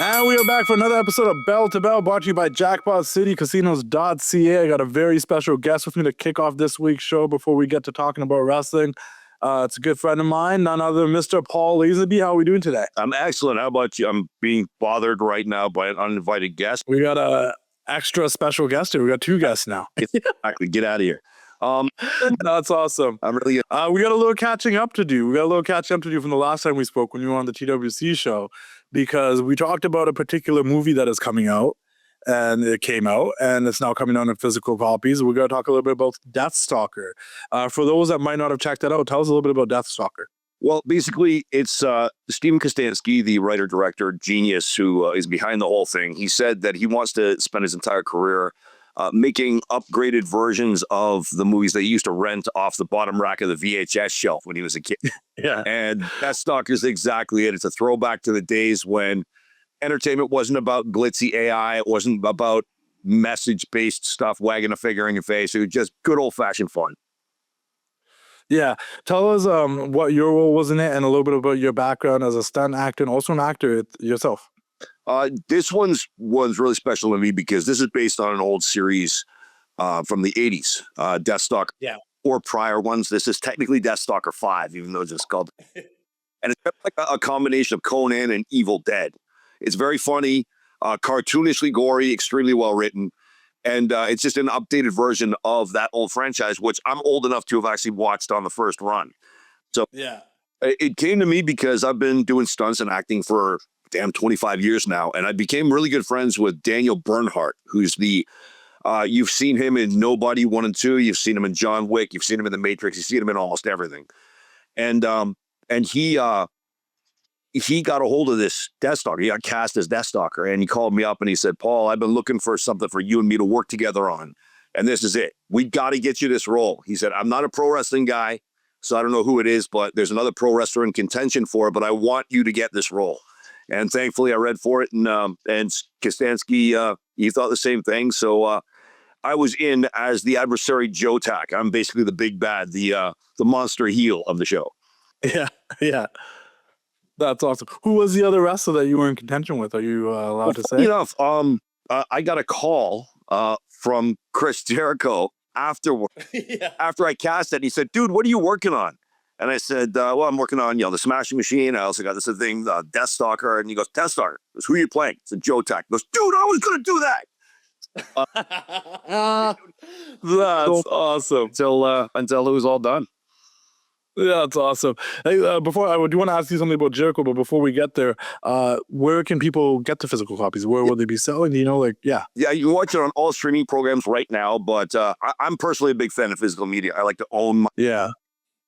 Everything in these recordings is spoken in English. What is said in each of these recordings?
And we are back for another episode of Bell to Bell, brought to you by jackpotcitycasinos.ca. I got a very special guest with me to kick off this week's show before we get to talking about wrestling. It's a good friend of mine, none other than Mr. Paul Lazenby. How are we doing today? I'm excellent. How about you? I'm being bothered right now by an uninvited guest. We got a extra special guest here. We got two guests now. Exactly. Get out of here. That's awesome. I'm really. We got a little catching up to do. From the last time we spoke when you were on the TWC show, because we talked about a particular movie that is coming out, and it came out, and it's now coming out in physical copies. We're going to talk a little bit about Deathstalker. For those that might not have checked that out, tell us a little bit about Deathstalker. Well, basically, it's Steven Kostanski, the writer-director genius who is behind the whole thing. He said that he wants to spend his entire career making upgraded versions of the movies that he used to rent off the bottom rack of the VHS shelf when he was a kid. Yeah. And Deathstalker is exactly it. It's a throwback to the days when entertainment wasn't about glitzy AI. It wasn't about message-based stuff, wagging a finger in your face. It was just good old-fashioned fun. Yeah. Tell us what your role was in it and a little bit about your background as a stunt actor and also an actor yourself. This one's really special to me because this is based on an old series from the 80s, Deathstalker. Yeah. Or prior ones. This is technically Deathstalker 5, even though it's just called. And it's like a combination of Conan and Evil Dead. It's very funny, cartoonishly gory, extremely well written. And it's just an updated version of that old franchise, which I'm old enough to have actually watched on the first run. So yeah, it came to me because I've been doing stunts and acting for 25 years now. And I became really good friends with Daniel Bernhardt, who's you've seen him in Nobody 1 and 2. You've seen him in John Wick. You've seen him in The Matrix. You've seen him in almost everything. And he got a hold of this Deathstalker. He got cast as Deathstalker. And he called me up and he said, Paul, I've been looking for something for you and me to work together on. And this is it. We got to get you this role. He said, I'm not a pro wrestling guy, so I don't know who it is, but there's another pro wrestler in contention for it, but I want you to get this role. And thankfully, I read for it, and Kostanski, he thought the same thing. So I was in as the adversary Joe Tack. I'm basically the big bad, the monster heel of the show. Yeah, yeah. That's awesome. Who was the other wrestler that you were in contention with? Are you allowed to say? Enough. I got a call from Chris Jericho afterward, after I cast it. He said, dude, what are you working on? And I said, well, I'm working on, the Smashing Machine. I also got this thing, Deathstalker. And he goes, Deathstalker. I goes, who are you playing? It's Joe Tack. He goes, dude, I was going to do that. That's awesome. Until it was all done. Yeah, that's awesome. Hey, before I do want to ask you something about Jericho, but before we get there, where can people get the physical copies? Where will they be selling? Do you know, Yeah, you can watch it on all streaming programs right now, but I'm personally a big fan of physical media. I like to own my... Yeah.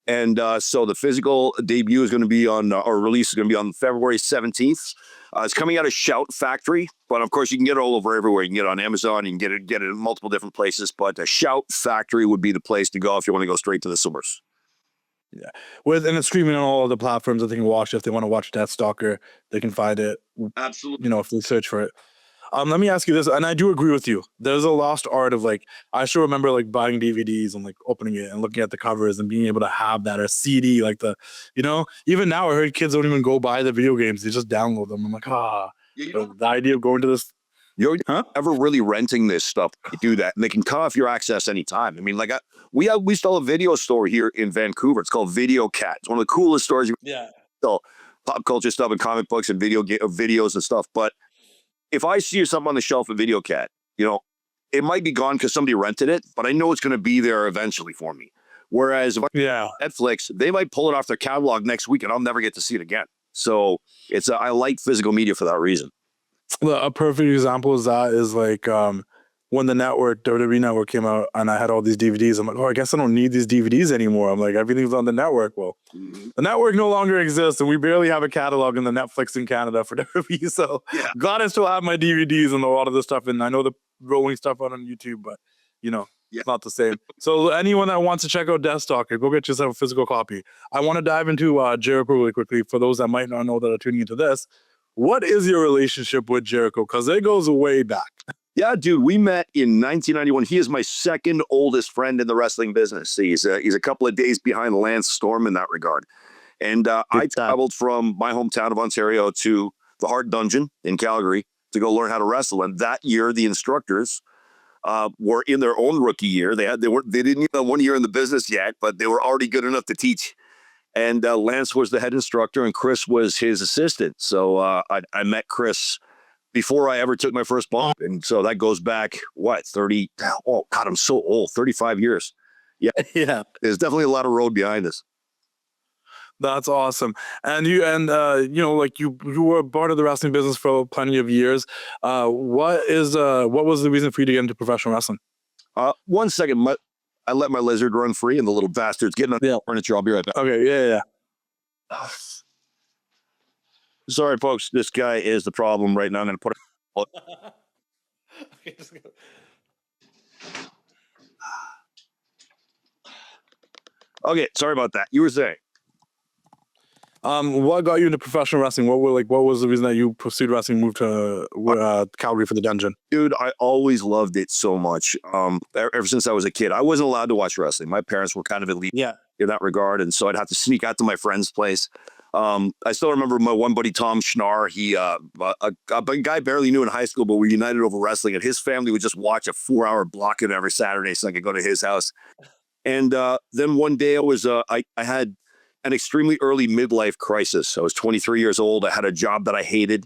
And so the physical debut is going to be on, or release is going to be on February 17th. It's coming out of Shout Factory, but of course you can get it all over everywhere. You can get it on Amazon, you can get it in multiple different places, but Shout Factory would be the place to go if you want to go straight to the source. Yeah, and it's streaming on all of the platforms that they can watch. If they want to watch Deathstalker, they can find it. Absolutely. If they search for it. Let me ask you this, and I do agree with you. There's a lost art of I still remember buying DVDs and opening it and looking at the covers and being able to have that, or CD, even now I heard kids don't even go buy the video games. They just download them. I'm like, the idea of going to this. You're ever really renting this stuff, you do that, and they can cut off your access anytime. I mean, we still have a video store here in Vancouver. It's called Video Cat. It's one of the coolest stores. Yeah. Sell pop culture stuff and comic books and videos and stuff. But if I see something on the shelf at Video Cat, it might be gone because somebody rented it, but I know it's going to be there eventually for me. Whereas if Netflix, they might pull it off their catalog next week and I'll never get to see it again. So I like physical media for that reason. A perfect example is when the WWE Network came out and I had all these DVDs. I'm like, I guess I don't need these DVDs anymore. I'm like, everything's on the network. Well, the network no longer exists and we barely have a catalog in the Netflix in Canada for WWE. So glad I still have my DVDs and a lot of this stuff. And I know the rolling stuff out on YouTube, but it's not the same. So anyone that wants to check out Deathstalker, go get yourself a physical copy. I want to dive into Jericho really quickly for those that might not know that are tuning into this. What is your relationship with Jericho? Because it goes way back. Yeah, dude, we met in 1991. He is my second oldest friend in the wrestling business. He's a couple of days behind Lance Storm in that regard. And I traveled from my hometown of Ontario to the Hart Dungeon in Calgary to go learn how to wrestle. And that year, the instructors were in their own rookie year. They didn't even have 1 year in the business yet, but they were already good enough to teach. And Lance was the head instructor, and Chris was his assistant. So I met Chris before I ever took my first bump. And so that goes back, 30? Oh, God, I'm so old, 35 years. Yeah. Yeah. There's definitely a lot of road behind us. That's awesome. And you like you were part of the wrestling business for plenty of years. What was the reason for you to get into professional wrestling? 1 second. I let my lizard run free, and the little bastard's getting on the furniture. I'll be right back. Okay, yeah. Sorry, folks. This guy is the problem right now. I'm going to put it. Okay, just go. Okay, sorry about that. You were saying? What got you into professional wrestling? What was the reason that you pursued wrestling, moved to Calgary for the Dungeon? Dude, I always loved it so much. Ever since I was a kid, I wasn't allowed to watch wrestling. My parents were kind of elite in that regard, and so I'd have to sneak out to my friend's place. I still remember my one buddy, Tom Schnarr. He, a guy barely knew in high school, but we united over wrestling, and his family would just watch a 4-hour block in every Saturday so I could go to his house. And then one day I had an extremely early midlife crisis. I was 23 years old. I had a job that I hated,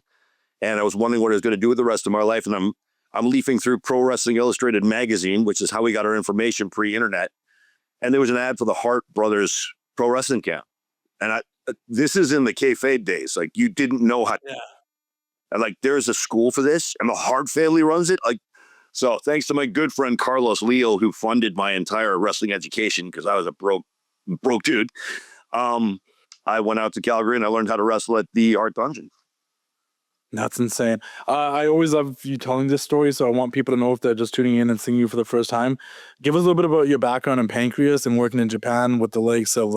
and I was wondering what I was going to do with the rest of my life. And I'm leafing through Pro Wrestling Illustrated magazine, which is how we got our information pre-internet. And there was an ad for the Hart Brothers Pro Wrestling Camp. And this is in the kayfabe days. Like, you didn't know how. Yeah. And like, there's a school for this, and the Hart family runs it. Like, so thanks to my good friend Carlos Leo, who funded my entire wrestling education because I was a broke dude. I went out to Calgary and I learned how to wrestle at the Hart Dungeon. That's insane. I always love you telling this story, so I want people to know if they're just tuning in and seeing you for the first time. Give us a little bit about your background in pancreas and working in Japan with the likes of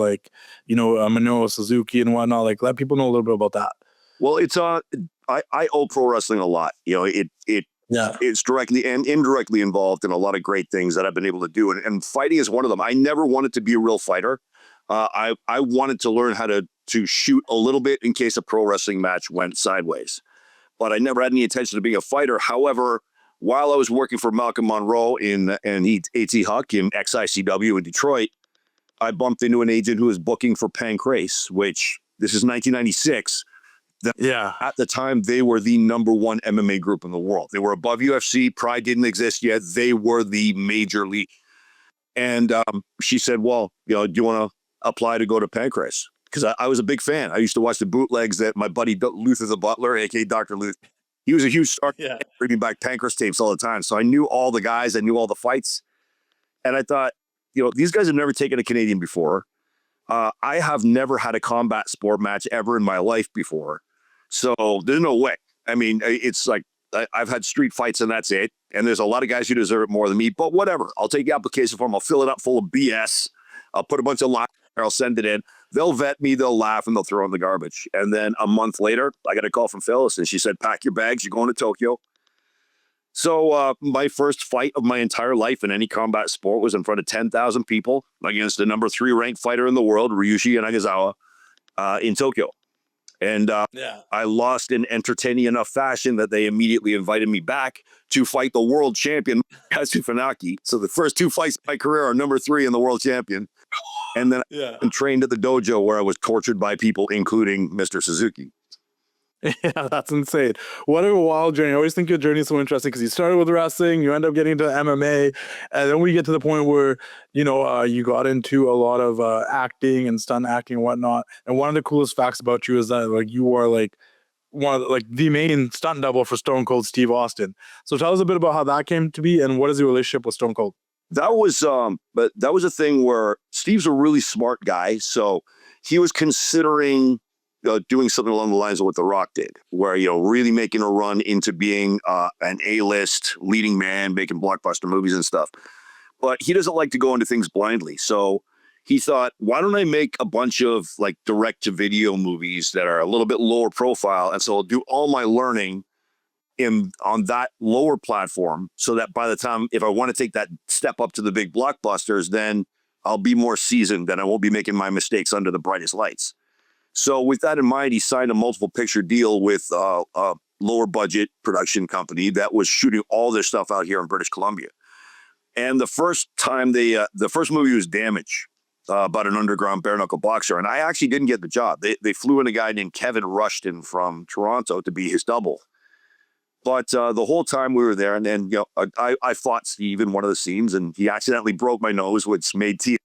Minoru Suzuki and whatnot. Like, let people know a little bit about that. Well, it's I owe pro wrestling a lot. It's directly and indirectly involved in a lot of great things that I've been able to do, and fighting is one of them. I never wanted to be a real fighter. I wanted to learn how to shoot a little bit in case a pro wrestling match went sideways. But I never had any intention of being a fighter. However, while I was working for Malcolm Monroe and A.T. Huck in XICW in Detroit, I bumped into an agent who was booking for Pancrase, which this is 1996. At the time, they were the #1 MMA group in the world. They were above UFC. Pride didn't exist yet. They were the major league. And she said, well, do you want to apply to go to Pancrase? Because I was a big fan. I used to watch the bootlegs that my buddy Luther the Butler, a.k.a. Dr. Luther, he was a huge star, bringing back Pancrase tapes all the time. So I knew all the guys. I knew all the fights. And I thought, these guys have never taken a Canadian before. I have never had a combat sport match ever in my life before. So there's no way. I mean, it's like I've had street fights and that's it. And there's a lot of guys who deserve it more than me. But whatever. I'll take the application form. I'll fill it up full of BS. I'll put a bunch of lines there. I'll send it in. They'll vet me. They'll laugh and they'll throw in the garbage. And then a month later, I got a call from Phyllis and she said, pack your bags. You're going to Tokyo. So my first fight of my entire life in any combat sport was in front of 10,000 people against the #3 ranked fighter in the world, Ryushi Nagasawa, in Tokyo. And I lost in entertaining enough fashion that they immediately invited me back to fight the world champion, Kazu Funaki. So the first 2 fights of my career are #3 and the world champion. And then I trained at the dojo where I was tortured by people, including Mr. Suzuki. Yeah, that's insane. What a wild journey. I always think your journey is so interesting because you started with wrestling, you end up getting into MMA, and then we get to the point where, you got into a lot of acting and stunt acting and whatnot. And one of the coolest facts about you is that you are one of the main stunt double for Stone Cold Steve Austin. So tell us a bit about how that came to be and what is your relationship with Stone Cold? That was a thing where Steve's a really smart guy. So he was considering doing something along the lines of what The Rock did, where, really making a run into being an A-list leading man, making blockbuster movies and stuff. But he doesn't like to go into things blindly. So he thought, why don't I make a bunch of direct-to-video movies that are a little bit lower profile? And so I'll do all my learning on that lower platform so that by the time, if I want to take that step up to the big blockbusters, then I'll be more seasoned and I won't be making my mistakes under the brightest lights. So with that in mind, he signed a multiple picture deal with a lower budget production company that was shooting all their stuff out here in British Columbia. And the first time the first movie was Damage, about an underground bare knuckle boxer. And I actually didn't get the job. They flew in a guy named Kevin Rushton from Toronto to be his double. But the whole time we were there, and then I fought Steve in one of the scenes, and he accidentally broke my nose, which made teeth.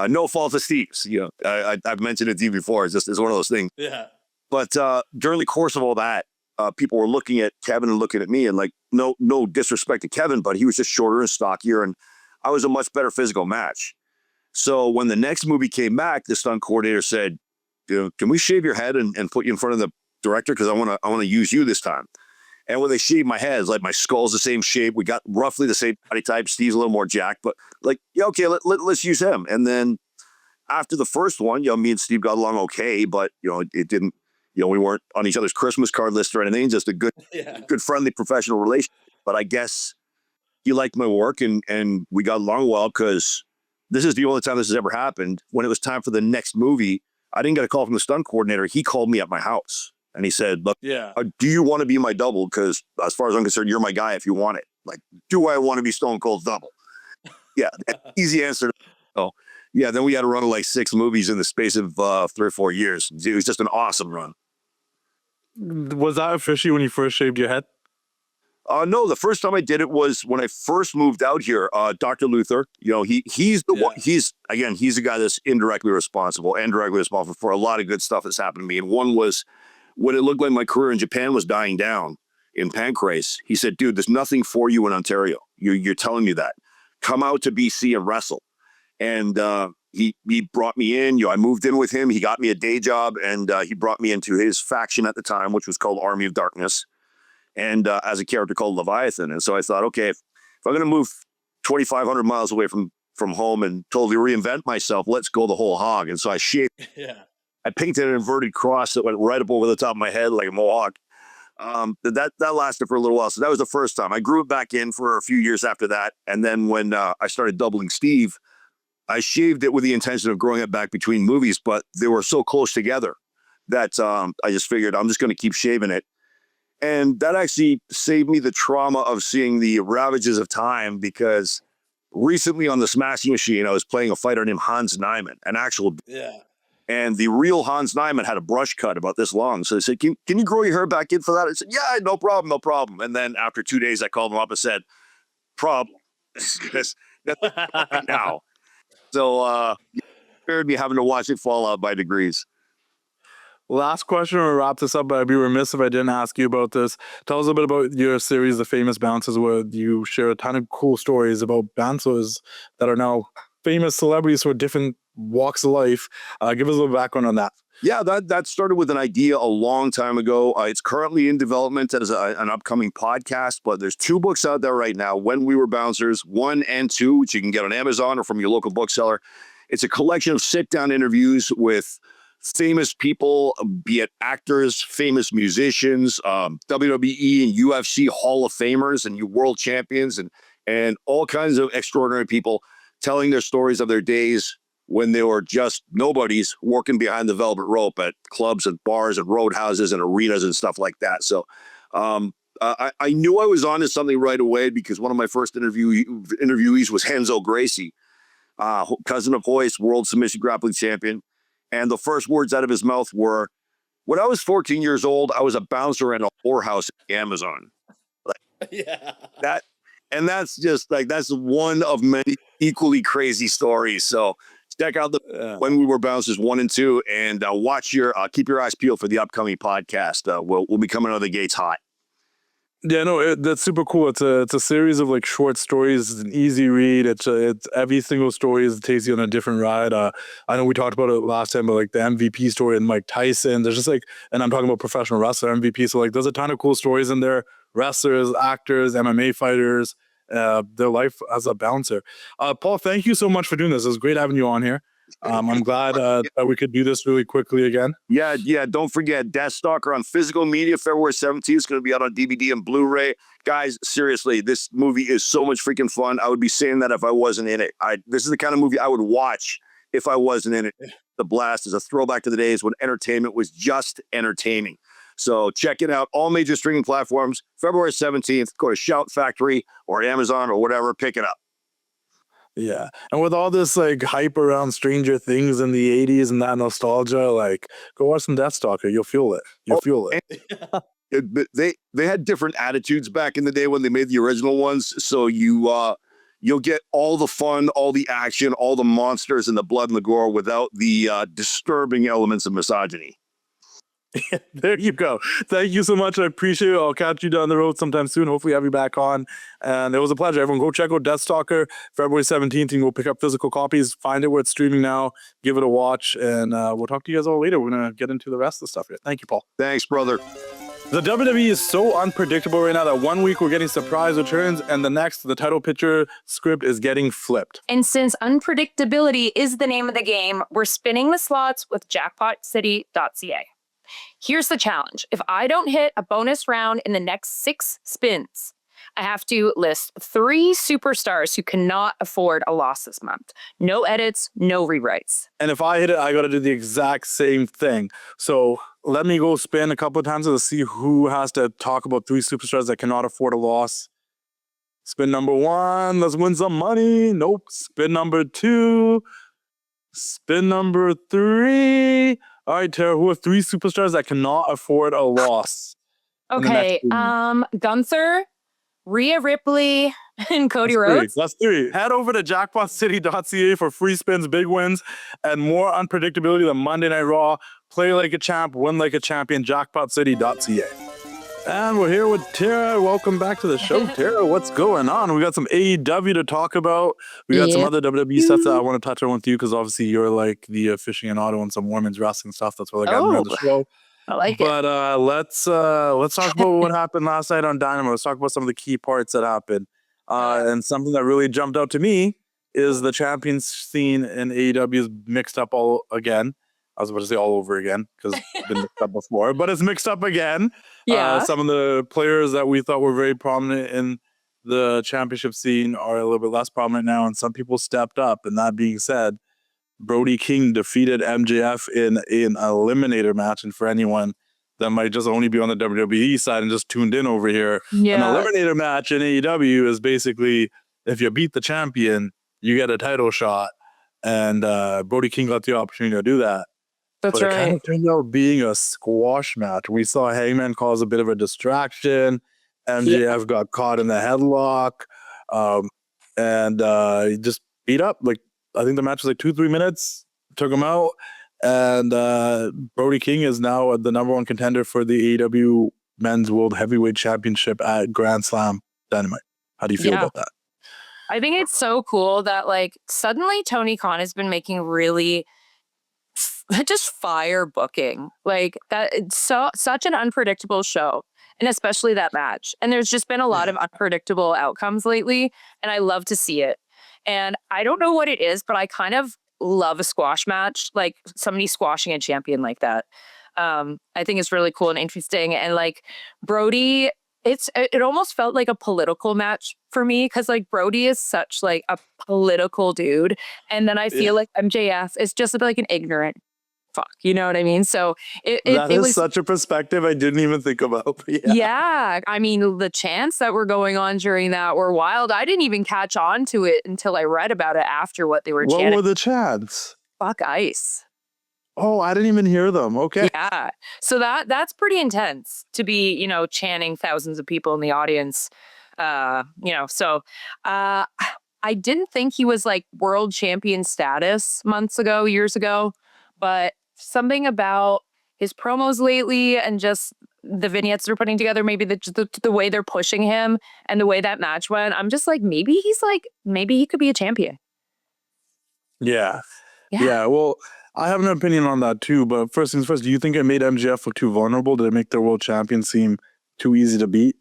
No fault of Steve's. I've mentioned it to you before. It's one of those things. Yeah. But during the course of all that, people were looking at Kevin and looking at me, and like no disrespect to Kevin, but he was just shorter and stockier, and I was a much better physical match. So when the next movie came back, the stunt coordinator said, "Can we shave your head and put you in front of the director, because I want to use you this time." And when they shaved my head, it's like my skull's the same shape. We got roughly the same body type. Steve's a little more jacked, but like, yeah, okay, let's use him. And then after the first one, me and Steve got along okay, but it didn't. We weren't on each other's Christmas card list or anything. Just a good, good friendly professional relationship. But I guess he liked my work, and we got along well, because this is the only time this has ever happened. When it was time for the next movie, I didn't get a call from the stunt coordinator. He called me at my house. And he said, "Look, do you want to be my double? Because as far as I'm concerned, you're my guy if you want it. Like, do I want to be Stone Cold's double?" Yeah, easy answer. So, yeah, then we had to run like 6 movies in the space of 3 or 4 years. It was just an awesome run. Was that officially when you first shaved your head? No, the first time I did it was when I first moved out here. Dr. Luther, he's the one. He's a guy that's indirectly responsible and directly responsible for a lot of good stuff that's happened to me. And one was when it looked like my career in Japan was dying down in pancrase. He said, "Dude, there's nothing for you in Ontario. You're telling me that. Come out to BC and wrestle." And he brought me in. I moved in with him. He got me a day job, and he brought me into his faction at the time, which was called Army of Darkness, and as a character called Leviathan. And so I thought, okay, if I'm going to move 2,500 miles away from home and totally reinvent myself, let's go the whole hog. And so I shaved. I painted an inverted cross that went right up over the top of my head like a mohawk. That lasted for a little while. So that was the first time. I grew it back in for a few years after that. And then when I started doubling Steve, I shaved it with the intention of growing it back between movies, but they were so close together that I just figured I'm just going to keep shaving it. And that actually saved me the trauma of seeing the ravages of time, because recently on the Smashing Machine, I was playing a fighter named Hans Nyman, an actual. And the real Hans Nyman had a brush cut about this long. So they said, can you grow your hair back in for that? I said, yeah, no problem. And then after 2 days, I called him up and said, problem. That's right now. So spared me having to watch it fall out by degrees. Last question, we'll wrap this up, but I'd be remiss if I didn't ask you about this. Tell us a bit about your series, The Famous Bouncers, where you share a ton of cool stories about bouncers that are now famous celebrities for different walks of life. Give us a little background on that. Yeah, that started with an idea a long time ago. It's currently in development as an upcoming podcast, but there's 2 books out there right now, When We Were Bouncers, 1 and 2, which you can get on Amazon or from your local bookseller. It's a collection of sit-down interviews with famous people, be it actors, famous musicians, WWE and UFC Hall of Famers and world champions, and all kinds of extraordinary people telling their stories of their days when they were just nobodies working behind the velvet rope at clubs and bars and roadhouses and arenas and stuff like that. So I knew I was onto something right away, because one of my first interviewees was Renzo Gracie, cousin of Hoist, world submission grappling champion. And the first words out of his mouth were, "When I was 14 years old, I was a bouncer in a whorehouse at Amazon." That's just like, that's one of many equally crazy stories. So check out the When We Were Bouncers 1 and 2, and keep your eyes peeled for the upcoming podcast. We'll be coming out of the gates hot. Yeah, no, that's super cool. It's a series of like short stories. It's an easy read. It's every single story takes you on a different ride. I know we talked about it last time, but like the MVP story and Mike Tyson. There's just like, and I'm talking about professional wrestler MVP. So like, there's a ton of cool stories in there. Wrestlers, actors, MMA fighters, their life as a bouncer. Paul, thank you so much for doing this. It was great having you on here. I'm glad that we could do this really quickly again. Yeah. Don't forget, Deathstalker on physical media, February 17th. It's going to be out on DVD and Blu-ray. Guys, seriously, this movie is so much freaking fun. I would be saying that if I wasn't in it. This is the kind of movie I would watch if I wasn't in it. The Blast is a throwback to the days when entertainment was just entertaining. So check it out. All major streaming platforms, February 17th. Go to Shout Factory or Amazon or whatever. Pick it up. Yeah. And with all this like hype around Stranger Things in the 80s and that nostalgia, like go watch some Deathstalker. You'll feel it. You'll feel it. They had different attitudes back in the day when they made the original ones. So you'll get all the fun, all the action, all the monsters and the blood and the gore without the disturbing elements of misogyny. There you go. Thank you so much. I appreciate it. I'll catch you down the road sometime soon. Hopefully have you back on. And it was a pleasure. Everyone go check out Deathstalker February 17th and go pick up physical copies. Find it where it's streaming now. Give it a watch. And we'll talk to you guys all later. We're going to get into the rest of the stuff here. Thank you, Paul. Thanks, brother. The WWE is so unpredictable right now that 1 week we're getting surprise returns and the next, the title picture script is getting flipped. And since unpredictability is the name of the game, we're spinning the slots with jackpotcity.ca. Here's the challenge. If I don't hit a bonus round in the next 6 spins, I have to list 3 superstars who cannot afford a loss this month. No edits, no rewrites. And if I hit it, I got to do the exact same thing. So let me go spin a couple of times to see who has to talk about 3 superstars that cannot afford a loss. Spin number 1, let's win some money. Nope. Spin number 2. Spin number 3. All right, Tara, who are 3 superstars that cannot afford a loss? Okay, Gunther, Rhea Ripley, and Cody Rhodes. That's 3. Head over to jackpotcity.ca for free spins, big wins, and more unpredictability than Monday Night Raw. Play like a champ, win like a champion, jackpotcity.ca. And we're here with Tara. Welcome back to the show, Tara. What's going on? We got some AEW to talk about. We got some other WWE stuff that I want to touch on with you because obviously you're like the aficionado and some women's wrestling stuff. That's what I got on the show. I like it. But let's talk about what happened last night on Dynamo. Let's talk about some of the key parts that happened. And something that really jumped out to me is the champions scene in AEW is mixed up all again. I was about to say all over again because it's been mixed up before, but it's mixed up again. Yeah. Some of the players that we thought were very prominent in the championship scene are a little bit less prominent now, and some people stepped up. And that being said, Brody King defeated MJF in an eliminator match. And for anyone that might just only be on the WWE side and just tuned in over here, an eliminator match in AEW is basically if you beat the champion, you get a title shot. And Brody King got the opportunity to do that. That's but right. It kind of turned out being a squash match. We saw Hangman cause a bit of a distraction. MJF got caught in the headlock. And he just beat up. Like, I think the match was like 2-3 minutes. Took him out. And Brody King is now the number 1 contender for the AEW Men's World Heavyweight Championship at Grand Slam Dynamite. How do you feel about that? I think it's so cool that like suddenly Tony Khan has been making really just fire booking. Like that, it's such an unpredictable show, and especially that match. And there's just been a lot of unpredictable outcomes lately, and I love to see it. And I don't know what it is, but I kind of love a squash match, like somebody squashing a champion like that. I think it's really cool and interesting. And like Brody, it almost felt like a political match for me because like Brody is such like a political dude, and then I feel like MJF is just like an ignorant fuck, you know what I mean? So it was such a perspective I didn't even think about. Yeah, I mean the chants that were going on during that were wild. I didn't even catch on to it until I read about it after what they were chanting. What were the chants? Fuck ice. Oh, I didn't even hear them. Okay. Yeah. So that's pretty intense to be, you know, chanting thousands of people in the audience. So I didn't think he was like world champion status years ago, but something about his promos lately and just the vignettes they're putting together, maybe the way they're pushing him and the way that match went, I'm just like, maybe he could be a champion. Yeah. Well, I have an opinion on that too, but first things first, do you think it made MJF look too vulnerable? Did it make their world champion seem too easy to beat?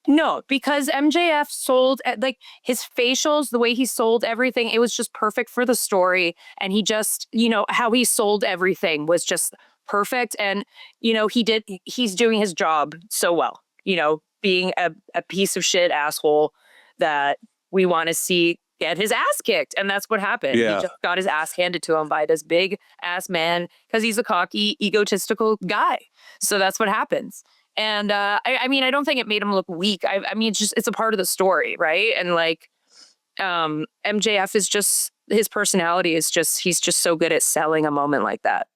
No, because MJF sold like his facials, the way he sold everything, it was just perfect for the story. And he just, you know, how he sold everything was just perfect. And, you know, he's doing his job so well, you know, being a piece of shit asshole that we want to see get his ass kicked. And that's what happened. Yeah. He just got his ass handed to him by this big ass man because he's a cocky, egotistical guy. So that's what happens. And I mean, I don't think it made him look weak. I mean, it's a part of the story, right? And like MJF is just, his personality is just, he's just so good at selling a moment like that.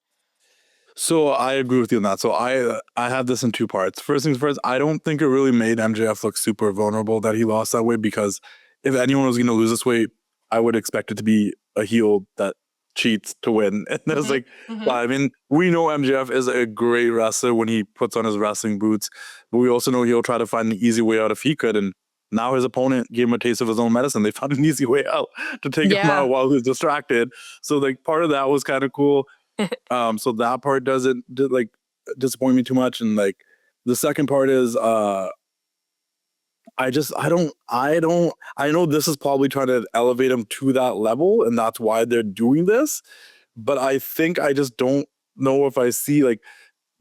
So I agree with you on that. So I have this in two parts. First things first, I don't think it really made MJF look super vulnerable that he lost that way, because if anyone was going to lose this way, I would expect it to be a heel that cheats to win. And there's like, I mean, we know MJF is a great wrestler when he puts on his wrestling boots, but we also know he'll try to find an easy way out if he could. And now his opponent gave him a taste of his own medicine. They found an easy way out to take him out while he was distracted. So like part of that was kind of cool. So that part doesn't like disappoint me too much. And like the second part is I know this is probably trying to elevate him to that level, and that's why they're doing this. But I think I just don't know if I see, like,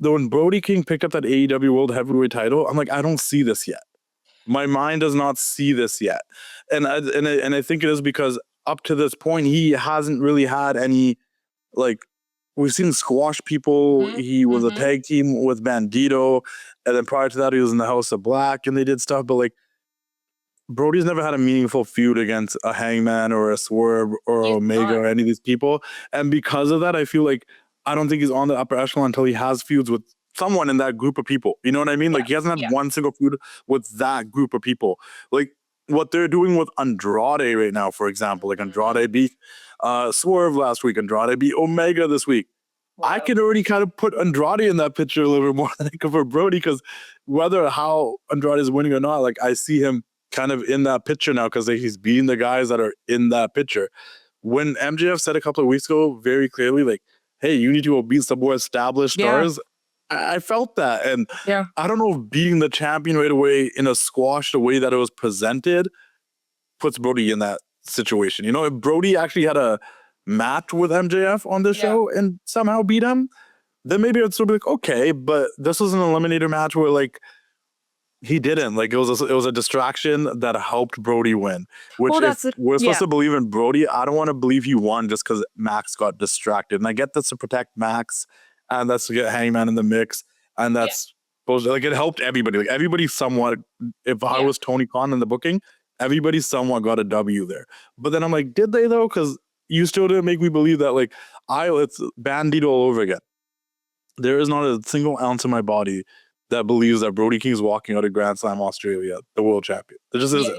though when Brody King picked up that AEW World Heavyweight title, I'm like, I don't see this yet. My mind does not see this yet. And I think it is because up to this point, he hasn't really had any, like, we've seen squash people. He was a tag team with Bandito. And then prior to that, he was in the House of Black and they did stuff. But like, Brody's never had a meaningful feud against a Hangman or a Swerve or Omega or any of these people. And because of that, I feel like I don't think he's on the upper echelon until he has feuds with someone in that group of people. You know what I mean? Like he hasn't had one single feud with that group of people. Like what they're doing with Andrade right now, for example, like Andrade beat Swerve last week, Andrade beat Omega this week. Wow. I can already kind of put Andrade in that picture a little bit more than I could for Brody, because whether how Andrade is winning or not, like I see him kind of in that picture now because he's beating the guys that are in that picture. When MJF said a couple of weeks ago very clearly, like, hey, you need to beat some more established stars, I felt that. And I don't know if beating the champion right away in a squash, the way that it was presented, puts Brody in that situation. You know, if Brody actually had a match with MJF on this show and somehow beat him, then maybe I'd still be like, okay, but this was an eliminator match where like he didn't. Like it was a distraction that helped Brody win. Which if we're supposed to believe in Brody, I don't want to believe he won just because Max got distracted. And I get that's to protect Max, and that's to get Hangman in the mix, and that's supposed to, like, it helped everybody. Like everybody somewhat. If I was Tony Khan in the booking, everybody somewhat got a W there. But then I'm like, did they though? Because you still didn't make me believe that. Like it's Bandito all over again. There is not a single ounce of my body that believes that Brody King is walking out of Grand Slam Australia, the world champion. There just isn't.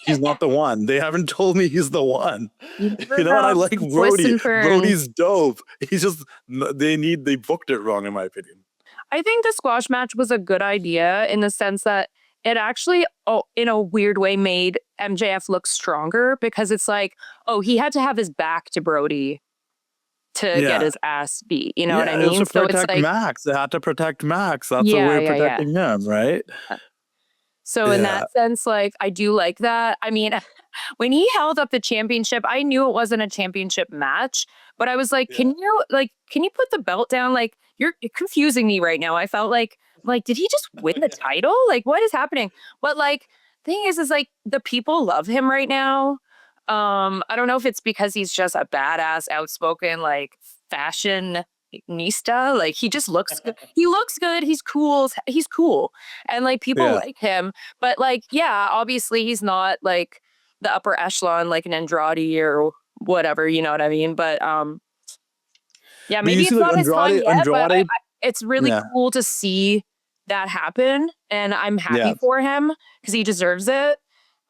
He's not the one. They haven't told me he's the one. You know, and I like Brody. Brody's dope. He's just, they booked it wrong, in my opinion. I think the squash match was a good idea in the sense that it actually, in a weird way, made MJF look stronger, because it's like, he had to have his back to Brody to get his ass beat. You know what I mean? It was to protect Max. They had to protect Max. That's a way of protecting him, right? So in that sense, like, I do like that. I mean, when he held up the championship, I knew it wasn't a championship match, but I was like, can you put the belt down? Like, you're confusing me right now. I felt like, did he just win the title? Like, what is happening? But like, thing is like, the people love him right now. I don't know if it's because he's just a badass, outspoken, like fashionista. Like he just looks good. He looks good. He's cool. He's cool. And like people like him. But like, obviously he's not like the upper echelon, like an Andrade or whatever, you know what I mean? But maybe it's not his time yet, but it's really cool to see that happen. And I'm happy for him because he deserves it.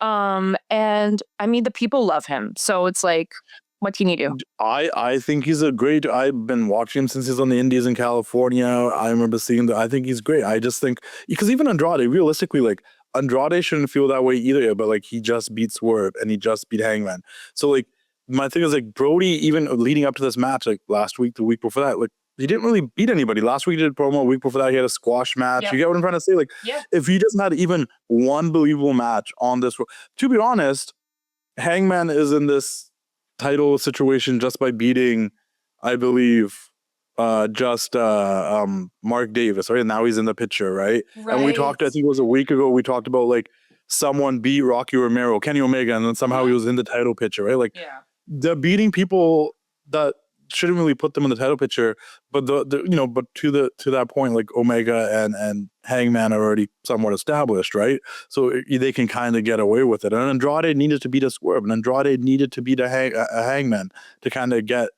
And I mean, the people love him. So it's like, what can you do? I think he's I've been watching him since he's on the Indies in California. I remember seeing that. I think he's great. I just think, because even Andrade, realistically, like Andrade shouldn't feel that way either, but like he just beat Swerve and he just beat Hangman. So like my thing is like Brody, even leading up to this match, like last week, the week before that, like he didn't really beat anybody. Last week he did a promo. A week before that he had a squash match. You get what I'm trying to say? Like if he doesn't have even one believable match on this, to be honest, Hangman is in this title situation just by beating, I believe, Mark Davis, right? And now he's in the picture, right? And we talked, I think it was a week ago, we talked about like someone beat Rocky Romero, Kenny Omega, and then somehow he was in the title picture, right? Like they're beating people that shouldn't really put them in the title picture, but but to that point, like Omega and Hangman are already somewhat established, right? So they can kind of get away with it. And Andrade needed to beat a Swerve, and Andrade needed to beat a Hangman to kind of get,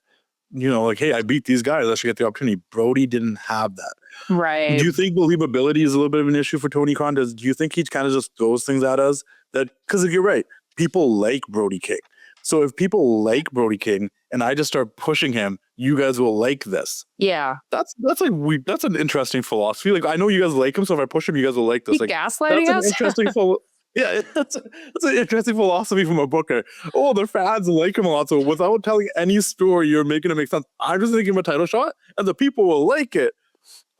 like, hey, I beat these guys, I should get the opportunity. Brody didn't have that. Right. Do you think believability is a little bit of an issue for Tony Khan? Do you think he kind of just throws things at us? That because you're right, people like Brody King. So if people like Brody King and I just start pushing him, you guys will like this. Yeah. That's an interesting philosophy. Like I know you guys like him, so if I push him, you guys will like this. Like Gaslighting that's us? an interesting yeah, that's an interesting philosophy from a booker. Oh, the fans like him a lot. So without telling any story, you're making it make sense. I'm just thinking of a title shot, and the people will like it.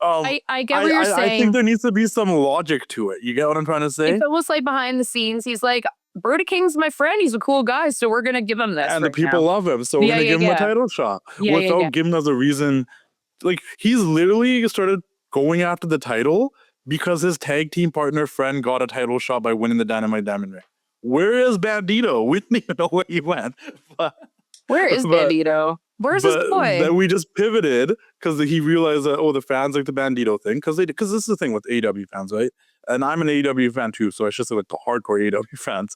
I get what you're saying. I think there needs to be some logic to it. You get what I'm trying to say? If it was like behind the scenes, he's like, Brody King's my friend. He's a cool guy, so we're gonna give him this. And the people love him, so we're gonna give him a title shot without giving us a reason. Like he's literally started going after the title because his tag team partner friend got a title shot by winning the Dynamite Diamond Ring. Where is Bandito? We didn't even know where he went. Where is Bandito? Where's his boy? Then we just pivoted because he realized that the fans like the Bandito thing because this is the thing with AEW fans, right? And I'm an AEW fan too, so I should say like the hardcore AEW fans.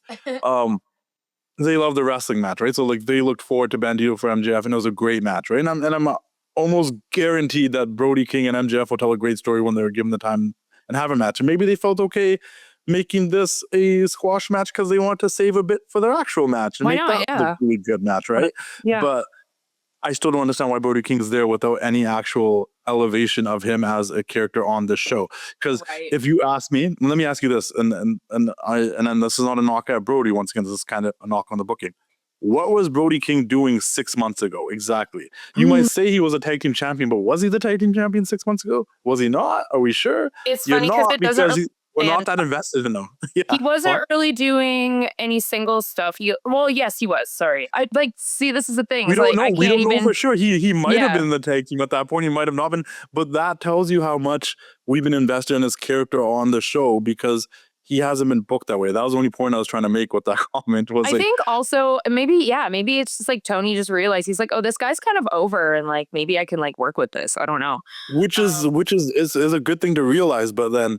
They love the wrestling match, right? So like they looked forward to Bandito for MJF, and it was a great match, right? And I'm almost guaranteed that Brody King and MJF will tell a great story when they were given the time and have a match. And maybe they felt okay making this a squash match because they want to save a bit for their actual match and why make not? that a really good match, right? Yeah. But I still don't understand why Brody King is there without any actual elevation of him as a character on this show. Because if you ask me, let me ask you this, and then this is not a knock at Brody. Once again, this is kind of a knock on the booking. What was Brody King doing 6 months ago? Exactly. You might say he was a tag team champion, but was he the tag team champion 6 months ago? Was he not? Are we sure? It's funny because we're not that invested in him. He wasn't really doing any single stuff. Yes, he was. Sorry. This is the thing. We don't know. We don't know for sure. He might have been in the tag team at that point. He might have not been. But that tells you how much we've been invested in his character on the show because he hasn't been booked that way. That was the only point I was trying to make with that comment. I think also maybe it's just like Tony just realized he's like, oh, this guy's kind of over, and like maybe I can like work with this. I don't know. Which is a good thing to realize, but then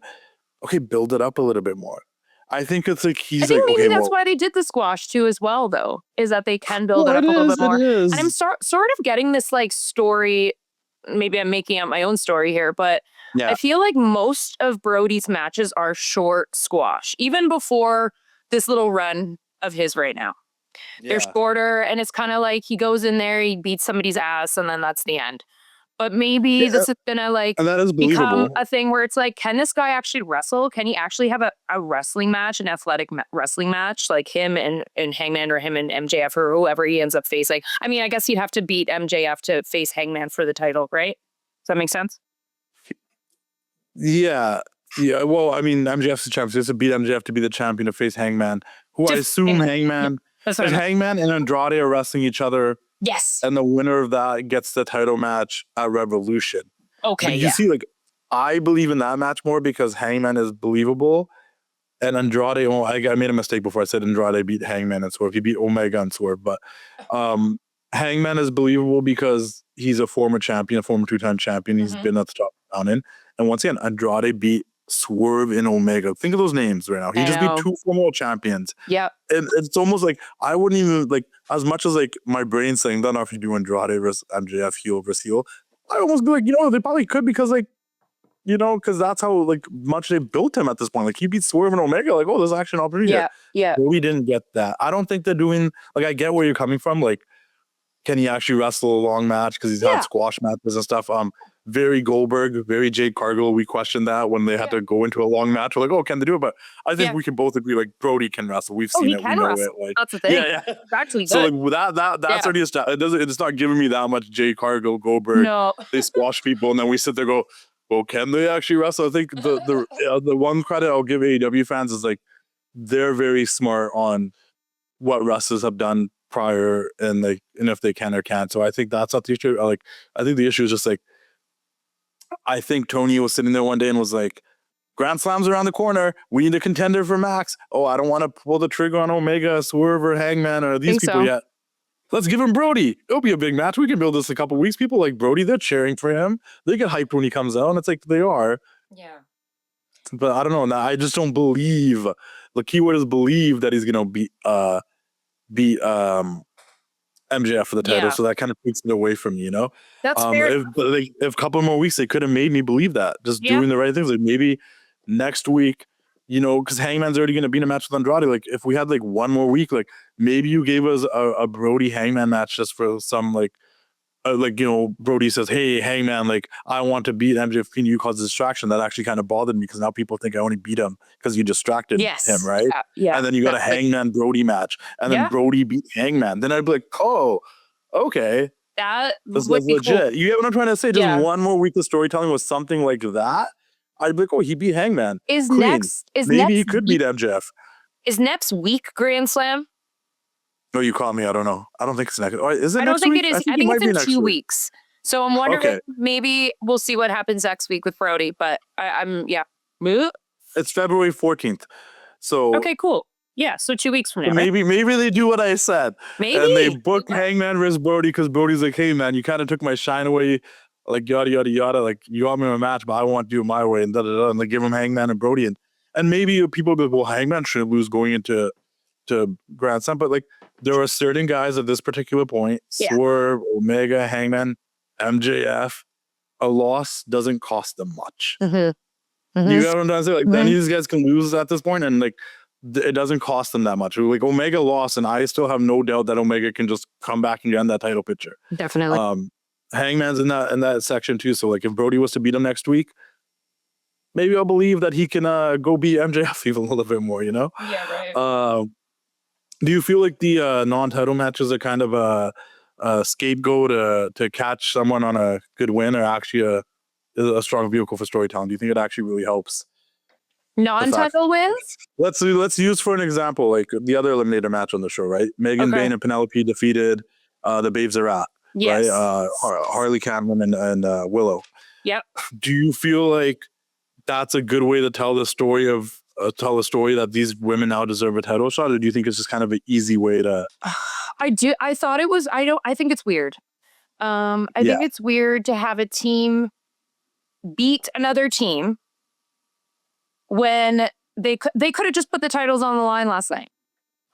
okay, build it up a little bit more. I think it's like maybe that's why they did the squash too as well, though, is that they can build it up a little bit more. And I'm sort of getting this like story. Maybe I'm making up my own story here, but I feel like most of Brody's matches are short squash, even before this little run of his right now. They're shorter, and it's kind of like he goes in there, he beats somebody's ass, and then that's the end. But maybe this is gonna and that is become a thing where it's like, can this guy actually wrestle? Can he actually have a wrestling match, an athletic wrestling match, like him and Hangman or him and MJF or whoever he ends up facing? I mean, I guess he'd have to beat MJF to face Hangman for the title, right? Does that make sense? Yeah. Well, I mean, MJF's the champion. So he has to beat MJF to be the champion to face Hangman, who I assume Hangman and Andrade are wrestling each other. Yes. And the winner of that gets the title match at Revolution. Okay. But you see, like, I believe in that match more because Hangman is believable. And Andrade, I made a mistake before. I said Andrade beat Hangman and Swerve. He beat Omega and Swerve. But Hangman is believable because he's a former champion, a former two-time champion. He's been at the top down in. And once again, Andrade beat Swerve and Omega. Think of those names right now. He just beat two former champions. Yeah. And it's almost like I wouldn't even like, as much as like my brain's saying, don't know if you do Andrade versus MJF heel versus heel. I almost be like, they probably could because like, because that's how like much they built him at this point. Like he beat Swerve and Omega. Like, there's actually an opportunity. Yeah. But we didn't get that. I don't think they're doing like. I get where you're coming from. Like, can he actually wrestle a long match? Because he's had squash matches and stuff. Very Goldberg, very Jade Cargill. We questioned that when they had to go into a long match. We're like, can they do it? But I think we can both agree. Like Brody can wrestle. We've seen it. We know it. Like that's the thing. Yeah. Actually, so like that's already established. It's not giving me that much Jade Cargill, Goldberg. No. They squash people, and then we sit there and go, well, can they actually wrestle? I think the one credit I'll give AEW fans is like they're very smart on what wrestlers have done prior and if they can or can't. So I think that's not the issue. I think the issue is just like I think Tony was sitting there one day and was like, Grand Slam's around the corner. We need a contender for Max. Oh, I don't want to pull the trigger on Omega, Swerve, or Hangman, or these people yet. Let's give him Brody. It'll be a big match. We can build this a couple weeks. People like Brody. They're cheering for him. They get hyped when he comes out. And it's like they are. Yeah. But I don't know. Now, I just don't believe. The keyword is believe that he's gonna beat MJF for the title. Yeah. So that kind of takes it away from me, you know. That's fair. If a couple more weeks, they could have made me believe that. Just doing the right things. Like maybe next week, you know, because Hangman's already gonna be in a match with Andrade. Like if we had like one more week, like maybe you gave us a Brody Hangman match just for some like you know, Brody says, hey, Hangman, like, I want to beat MJF. Can you cause a distraction? That actually kind of bothered me because now people think I only beat him because you distracted him, right? Yeah. And then you got a Hangman Brody match. And then Brody beat Hangman. Then I'd be like, oh, okay. That's legit. Cool. You get what I'm trying to say? Just one more week of storytelling with something like that. I'd be like, oh, he beat Hangman. Maybe he could beat MJF. Is next week Grand Slam? No, you caught me. I don't know. I don't think it's next. Is it I don't next think week? it is. I think it's in 2 weeks. So I'm wondering maybe we'll see what happens next week with Brody. But I'm It's February 14th. So okay, cool. Yeah, so 2 weeks from now. Maybe they do what I said. Maybe. And they book Hangman versus Brody because Brody's like, hey man, you kind of took my shine away, like yada yada yada. Like you got me in a match, but I want to do it my way, and da da da. And they give him Hangman and Brody, and maybe people will be like, well, Hangman shouldn't lose going into Grand Slam, but like there are certain guys at this particular point, Swerve, Omega, Hangman, MJF, a loss doesn't cost them much. You know what I'm trying to say? Like any of these guys can lose at this point, and like it doesn't cost them that much. Like Omega lost, and I still have no doubt that Omega can just come back and get in that title picture. Definitely. Hangman's in that section too. So like if Brody was to beat him next week, maybe I'll believe that he can go beat MJF even a little bit more. You know? Yeah. Right. Do you feel like the non-title matches are kind of a scapegoat to catch someone on a good win, or actually a strong vehicle for storytelling? Do you think it actually really helps? Non-title wins? Let's use for an example, like the other eliminator match on the show, right? Megan Bayne and Penelope defeated the Babes Are At, right? Harley Cameron and Willow. Yep. Do you feel like that's a good way to tell the story of tell a story that these women now deserve a title shot, or do you think it's just kind of an easy way to? I thought it was. I think it's weird. I think it's weird to have a team beat another team when they could have just put the titles on the line last night.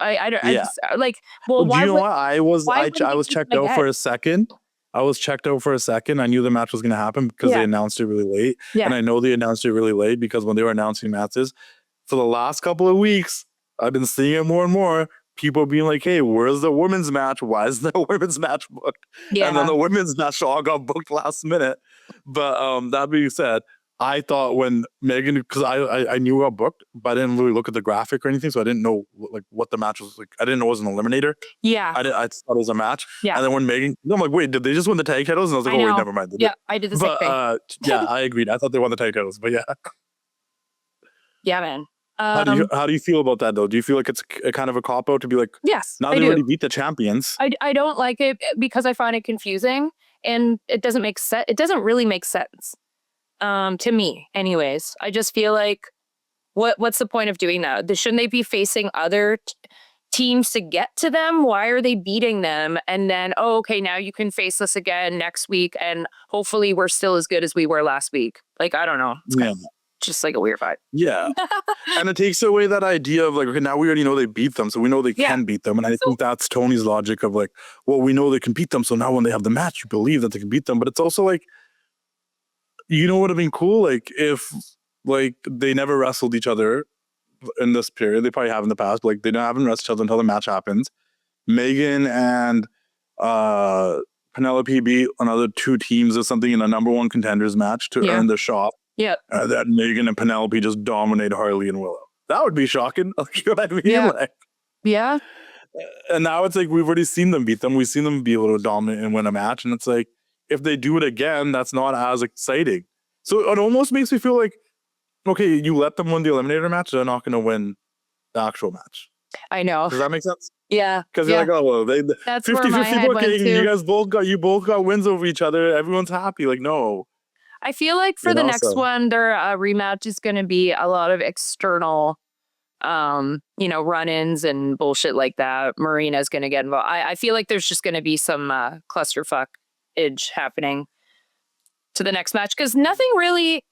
I just, like, well, do you know what? I was checked out for a second. I was checked out for a second. I knew the match was going to happen because they announced it really late. And I know they announced it really late because when they were announcing matches, for the last couple of weeks, I've been seeing it more and more. People being like, hey, where's the women's match? Why is the women's match booked? And then the women's match all got booked last minute. But that being said, I thought when Megan, because I knew it got booked, but I didn't really look at the graphic or anything, so I didn't know like what the match was like. I didn't know it was an eliminator. I thought it was a match. And then when Megan, I'm like, wait, did they just win the tag titles? And I was like, oh wait, never mind. I did the same thing. I agreed. I thought they won the tag titles, but yeah, man. How do you feel about that though? Do you feel like it's a kind of a cop out to be like, yes, now they already beat the champions? I don't like it because I find it confusing and it doesn't make sense. It doesn't really make sense. To me, anyways. I just feel like, what's the point of doing that? Shouldn't they be facing other teams to get to them? Why are they beating them? And then, okay, now you can face us again next week, and hopefully we're still as good as we were last week. Like, I don't know. It's kind of just like a weird vibe. Yeah. And it takes away that idea of like, okay, now we already know they beat them, so we know they can beat them. And I think that's Tony's logic of like, well, we know they can beat them, so now when they have the match, you believe that they can beat them. But it's also like, you know what would have been cool? Like if like they never wrestled each other in this period. They probably have in the past, but like they haven't wrestled each other until the match happens. Megan and Penelope beat another two teams or something in a number one contenders match to earn the shot. That Megan and Penelope just dominate Harley and Willow. That would be shocking. You know what I mean? And now it's like we've already seen them beat them. We've seen them be able to dominate and win a match. And it's like, if they do it again, that's not as exciting. So it almost makes me feel like, okay, you let them win the eliminator match, they're not going to win the actual match. I know. Does that make sense? Yeah. Because you're like, oh, well, that's 50-50 booking. You both got wins over each other. Everyone's happy. Like, no. I feel like for You the know, next so one, their rematch is going to be a lot of external, run-ins and bullshit like that. Marina's going to get involved. I feel like there's just going to be some clusterfuck-age happening to the next match because nothing really,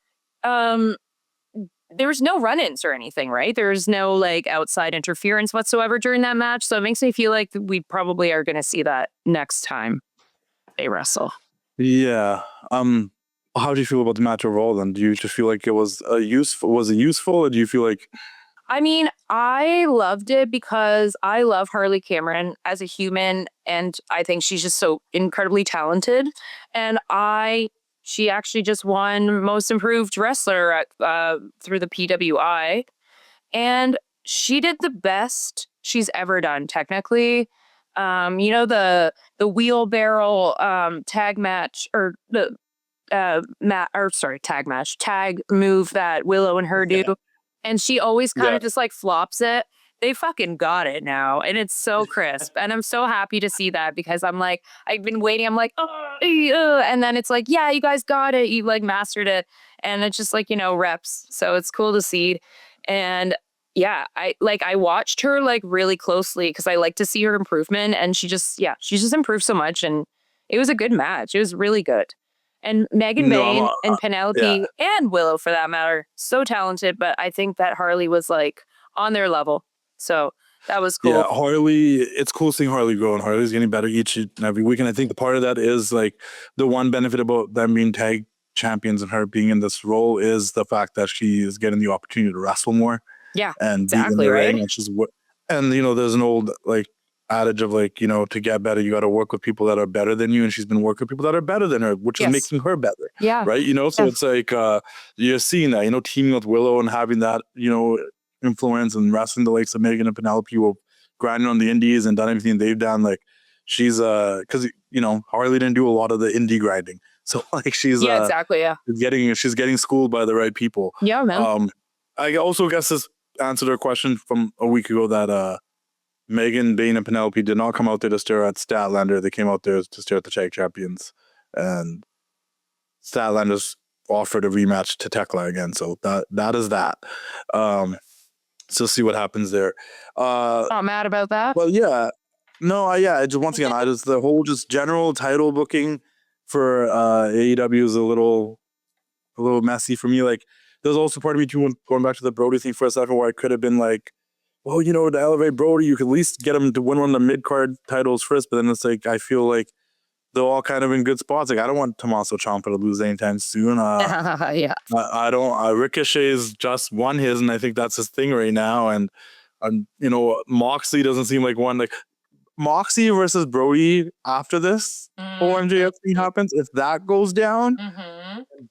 there was no run-ins or anything, right? There's no like outside interference whatsoever during that match. So it makes me feel like we probably are going to see that next time they wrestle. yeah. How do you feel about the match overall? Then, do you just feel like it was useful? Was it useful, or do you feel like I mean, I loved it because I love Harley Cameron as a human, and I think she's just so incredibly talented. And she actually just won Most Improved Wrestler through the PWI, and she did the best she's ever done, technically. The wheelbarrow tag match or the tag move that Willow and her do. And she always kind yeah? of just like flops it. They fucking got it now. And it's so crisp. And I'm so happy to see that because I'm like, I've been waiting. I'm like, and then it's like, yeah, you guys got it. You like mastered it. And it's just like, reps. So it's cool to see. And yeah, I watched her like really closely because I like to see her improvement. And she just improved so much. And it was a good match. It was really good. And Megan No, Bayne and yeah. Penelope and Willow, for that matter, so talented. But I think that Harley was like on their level. So that was cool. Yeah, Harley, it's cool seeing Harley grow, and Harley's getting better each and every week. And I think the part of that is like the one benefit about them being tag champions and her being in this role is the fact that she is getting the opportunity to wrestle more Yeah, and be in exactly, the right? ring. And there's an old like adage of like, to get better, you got to work with people that are better than you. And she's been working with people that are better than her, which is Yes. making her better. Yeah. Right. So Yeah. it's like you're seeing that, teaming with Willow and having that, influence and wrestling the likes of Megan and Penelope who grinding on the indies and done everything they've done. Like she's because Harley didn't do a lot of the indie grinding. So like she's exactly. Yeah. she's getting schooled by the right people. Yeah, man. I also guess this answered her question from a week ago that Megan, Bayne, and Penelope did not come out there to stare at Statlander. They came out there to stare at the tag champions. And Statlander's offered a rematch to Tekla again. So that is that. So see what happens there. Not mad about that. Well, yeah. No, yeah. Once again, the whole just general title booking for AEW is a little messy for me. Like, there's also part of me too, going back to the Brody thing for a second, where I could have been like, well, to elevate Brody, you could at least get him to win one of the mid-card titles first. But then it's like, I feel like they're all kind of in good spots. Like, I don't want Tommaso Ciampa to lose anytime soon. Yeah. I don't. Ricochet's just won his, and I think that's his thing right now. And Moxley doesn't seem like one. Like Moxley versus Brody after this whole MJF thing happens. If that goes down,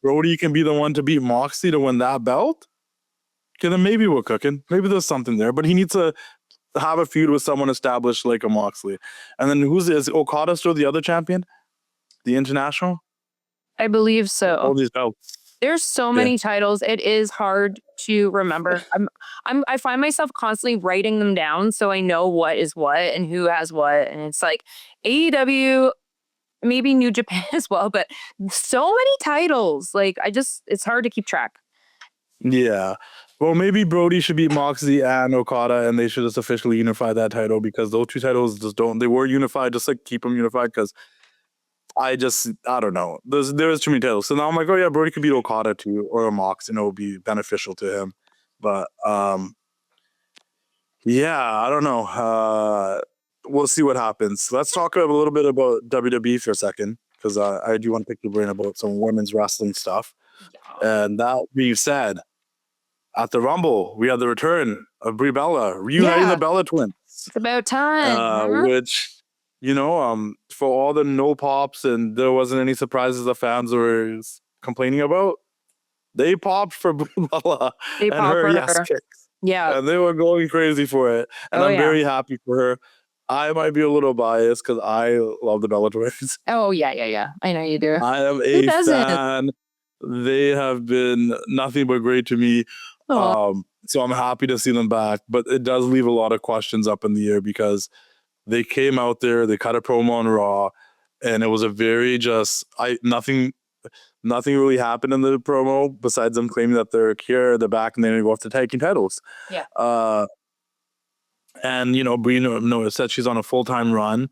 Brody can be the one to beat Moxley to win that belt. Okay, then maybe we're cooking. Maybe there's something there, but he needs to have a feud with someone established like a Moxley. And then is Okada still the other champion? The international? I believe so. All these belts. There's so many titles. It is hard to remember. I find myself constantly writing them down so I know what is what and who has what. And it's like AEW, maybe New Japan as well, but so many titles. Like it's hard to keep track. Yeah. Well, maybe Brody should beat Moxley and Okada, and they should just officially unify that title because those two titles they were unified, just like keep them unified because I don't know. There's too many titles. So now I'm like, oh yeah, Brody could beat Okada too, or Mox, and it would be beneficial to him. But yeah, I don't know. We'll see what happens. Let's talk a little bit about WWE for a second, because I do want to pick your brain about some women's wrestling stuff. And that being said, at the Rumble, we had the return of Brie Bella, reuniting the Bella twins. It's about time. Which, for all the no pops and there wasn't any surprises the fans were complaining about, they popped for Brie Bella and her yes kicks. Yeah. And they were going crazy for it. And I'm very happy for her. I might be a little biased because I love the Bella twins. Oh, yeah. I know you do. I am a fan. They have been nothing but great to me. So I'm happy to see them back, but it does leave a lot of questions up in the air because they came out there, they cut a promo on Raw, and it was a very nothing nothing really happened in the promo besides them claiming that they're here, they're back, and they're going to go after tag team titles. Yeah. And, Brie said she's on a full-time run.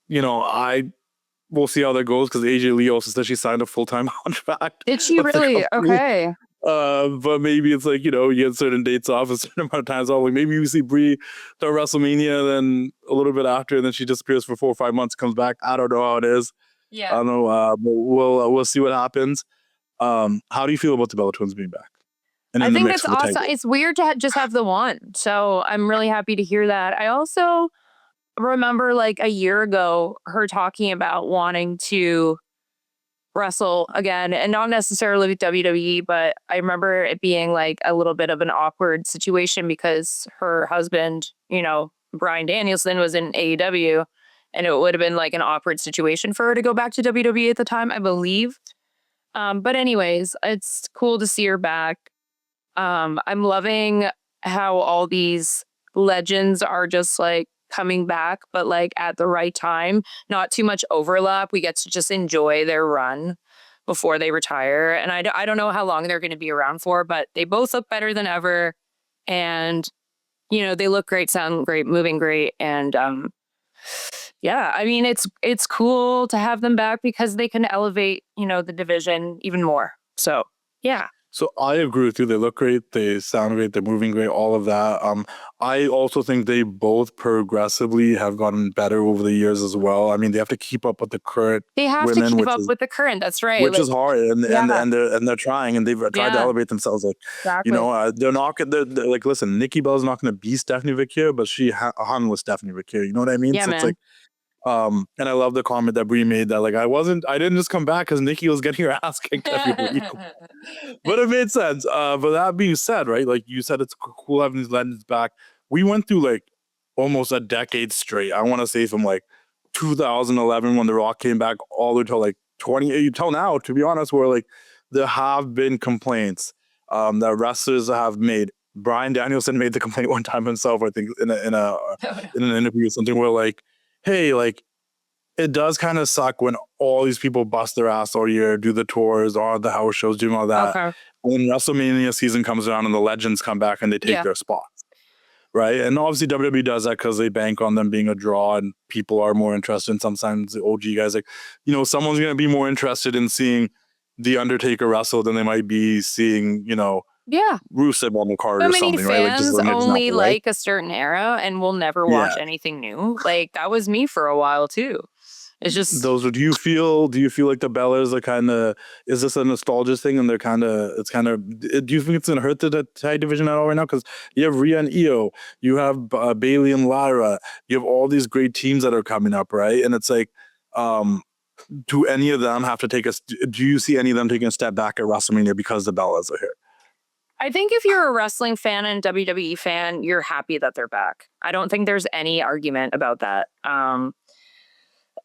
We'll see how that goes because AJ Lee also said she signed a full-time contract. Did she really? Okay. But maybe it's like, you get certain dates off a certain amount of times off. Like maybe we see Brie to WrestleMania, then a little bit after, and then she disappears for 4 or 5 months, comes back. I don't know how it is. Yeah. I don't know. But we'll see what happens. How do you feel about the Bella Twins being back? And I think that's awesome. It's weird to just have the one. So I'm really happy to hear that. I also remember like a year ago her talking about wanting to wrestle again, and not necessarily with WWE, but I remember it being like a little bit of an awkward situation because her husband, Bryan Danielson, was in AEW, and it would have been like an awkward situation for her to go back to WWE at the time, I believe. But anyways, it's cool to see her back. I'm loving how all these legends are just like coming back, but like at the right time, not too much overlap. We get to just enjoy their run before they retire. And I don't know how long they're going to be around for, but they both look better than ever. And, they look great, sound great, moving great. And, yeah, I mean, it's cool to have them back because they can elevate, the division even more. So, yeah. So I agree with you. They look great. They sound great. They're moving great. All of that. I also think they both progressively have gotten better over the years as well. I mean, they have to keep up with the current. They have women, to keep up with the current. That's right. Which is hard, and they're trying, and they've tried to Yeah. elevate themselves. Like Exactly. they're not. They're like, listen, Nikki Bella's not going to be Stephanie Vickier, but she hung with Stephanie Vickier. You know what I mean? Yeah, So man. it's like. And I love the comment that Brie made that like I didn't just come back because Nikki was getting her ass kicked every week. But it made sense. But that being said, right, like you said, it's cool having these legends back. We went through like almost a decade straight. I want to say from like 2011 when The Rock came back all the way till like 20 till now, to be honest, where like there have been complaints that wrestlers have made. Bryan Danielson made the complaint one time himself, I think, in an interview or something where like, hey, like, it does kind of suck when all these people bust their ass all year, do the tours, all the house shows, doing all that. Okay. When WrestleMania season comes around and the legends come back and they take their spots, right? And obviously WWE does that because they bank on them being a draw and people are more interested. And sometimes the OG guys, like, someone's going to be more interested in seeing The Undertaker wrestle than they might be seeing, Rusev on the card or something, right? Like fans only like a certain era and will never watch anything new. Like that was me for a while too. It's just do you feel like the Bellas are kind of, is this a nostalgia thing and do you think it's gonna hurt the tag division at all right now? Because you have Rhea and Io, you have Bayley and Lyra, you have all these great teams that are coming up, right? And it's like, do any of them have to do you see any of them taking a step back at WrestleMania because the Bellas are here? I think if you're a wrestling fan and WWE fan, you're happy that they're back. I don't think there's any argument about that.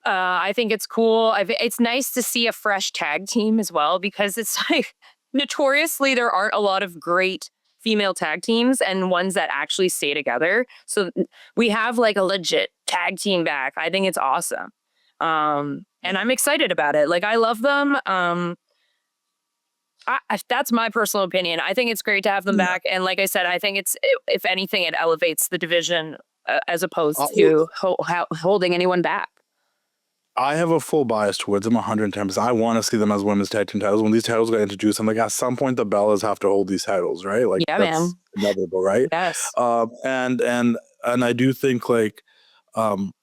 I think it's cool. It's nice to see a fresh tag team as well because it's like notoriously there aren't a lot of great female tag teams and ones that actually stay together. So we have like a legit tag team back. I think it's awesome. And I'm excited about it. Like I love them. That's my personal opinion. I think it's great to have them back. And like I said, I think if anything, it elevates the division as opposed to holding anyone back. I have a full bias towards them 110%. I want to see them as women's tag team titles. When these titles got introduced, I'm like, at some point the Bellas have to hold these titles, right? Like, yeah, that's man. inevitable, right? Yes. And I do think like, I'm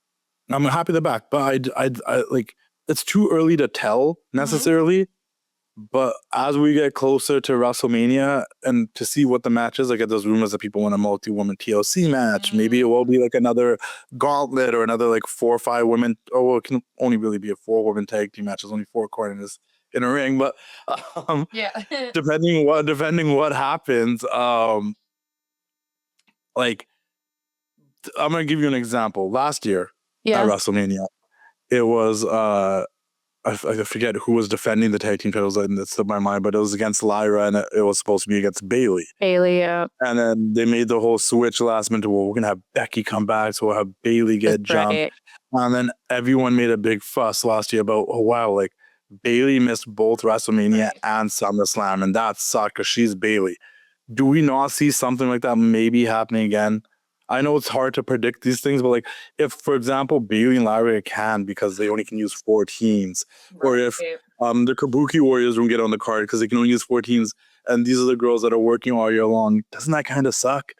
happy they're back, but I like, it's too early to tell necessarily. But as we get closer to WrestleMania and to see what the match is, I get those rumors that people want a multi-woman TLC match. Maybe it will be like another gauntlet or another like 4 or 5 women. Oh, it can only really be a 4-woman tag team match. There's only 4 corners in a ring. But depending what happens, like I'm gonna give you an example. Last year at WrestleMania, it was I forget who was defending the tag team titles, and it's in my mind, but it was against Lyra, and it was supposed to be against Bayley. Yeah. And then they made the whole switch last minute. Well, we're gonna have Becky come back, so we'll have Bayley get jumped. Right. And then everyone made a big fuss last year about, oh wow, like Bailey missed both WrestleMania and SummerSlam, and that sucked because she's Bailey. Do we not see something like that maybe happening again? I know it's hard to predict these things, but like if, for example, Bailey and Lyra can because they only can use 4 teams, or if the Kabuki Warriors won't get on the card because they can only use 4 teams, and these are the girls that are working all year long, doesn't that kind of suck?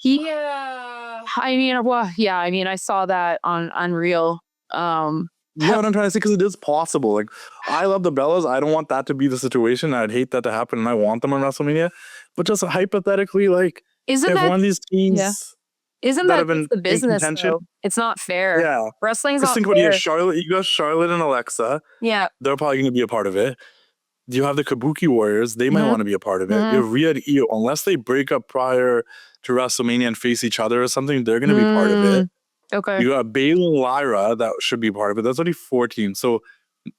Yeah. I mean, well, yeah. I mean, I saw that on Unreal. Yeah, what I'm trying to say, because it is possible. Like, I love the Bellas. I don't want that to be the situation. I'd hate that to happen, and I want them on WrestleMania. But just hypothetically, like, isn't if that one of these teams isn't that that have been just the in business contention, though? It's not fair. yeah. Wrestling's Because not think about it, fair. you got Charlotte and Alexa. Yeah. They're probably going to be a part of it. You have the Kabuki Warriors. They might want to be a part of it. You have Rhea and Io. Unless they break up prior to WrestleMania and face each other or something, they're going to be part of it. Okay. You got Bayley and Lyra. That should be part of it. That's only 14. So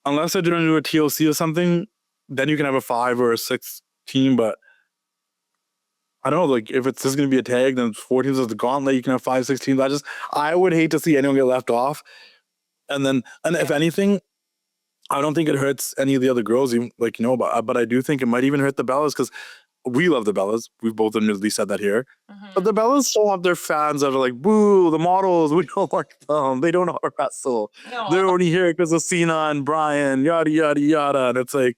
unless they're going to do a TLC or something, then you can have a 5 or a 6 team. But I don't know, like, if it's just going to be a tag, then 4 teams is the gauntlet. You can have 5, 6 teams. I would hate to see anyone get left off. And if anything, I don't think it hurts any of the other girls, even, like, but I do think it might even hurt the Bellas because we love the Bellas. We've both admittedly said that here. But the Bellas still have their fans that are like, boo, the models, we don't like them. They don't know how to wrestle. No. They're only here because of Cena and Brian, yada, yada, yada. And it's like,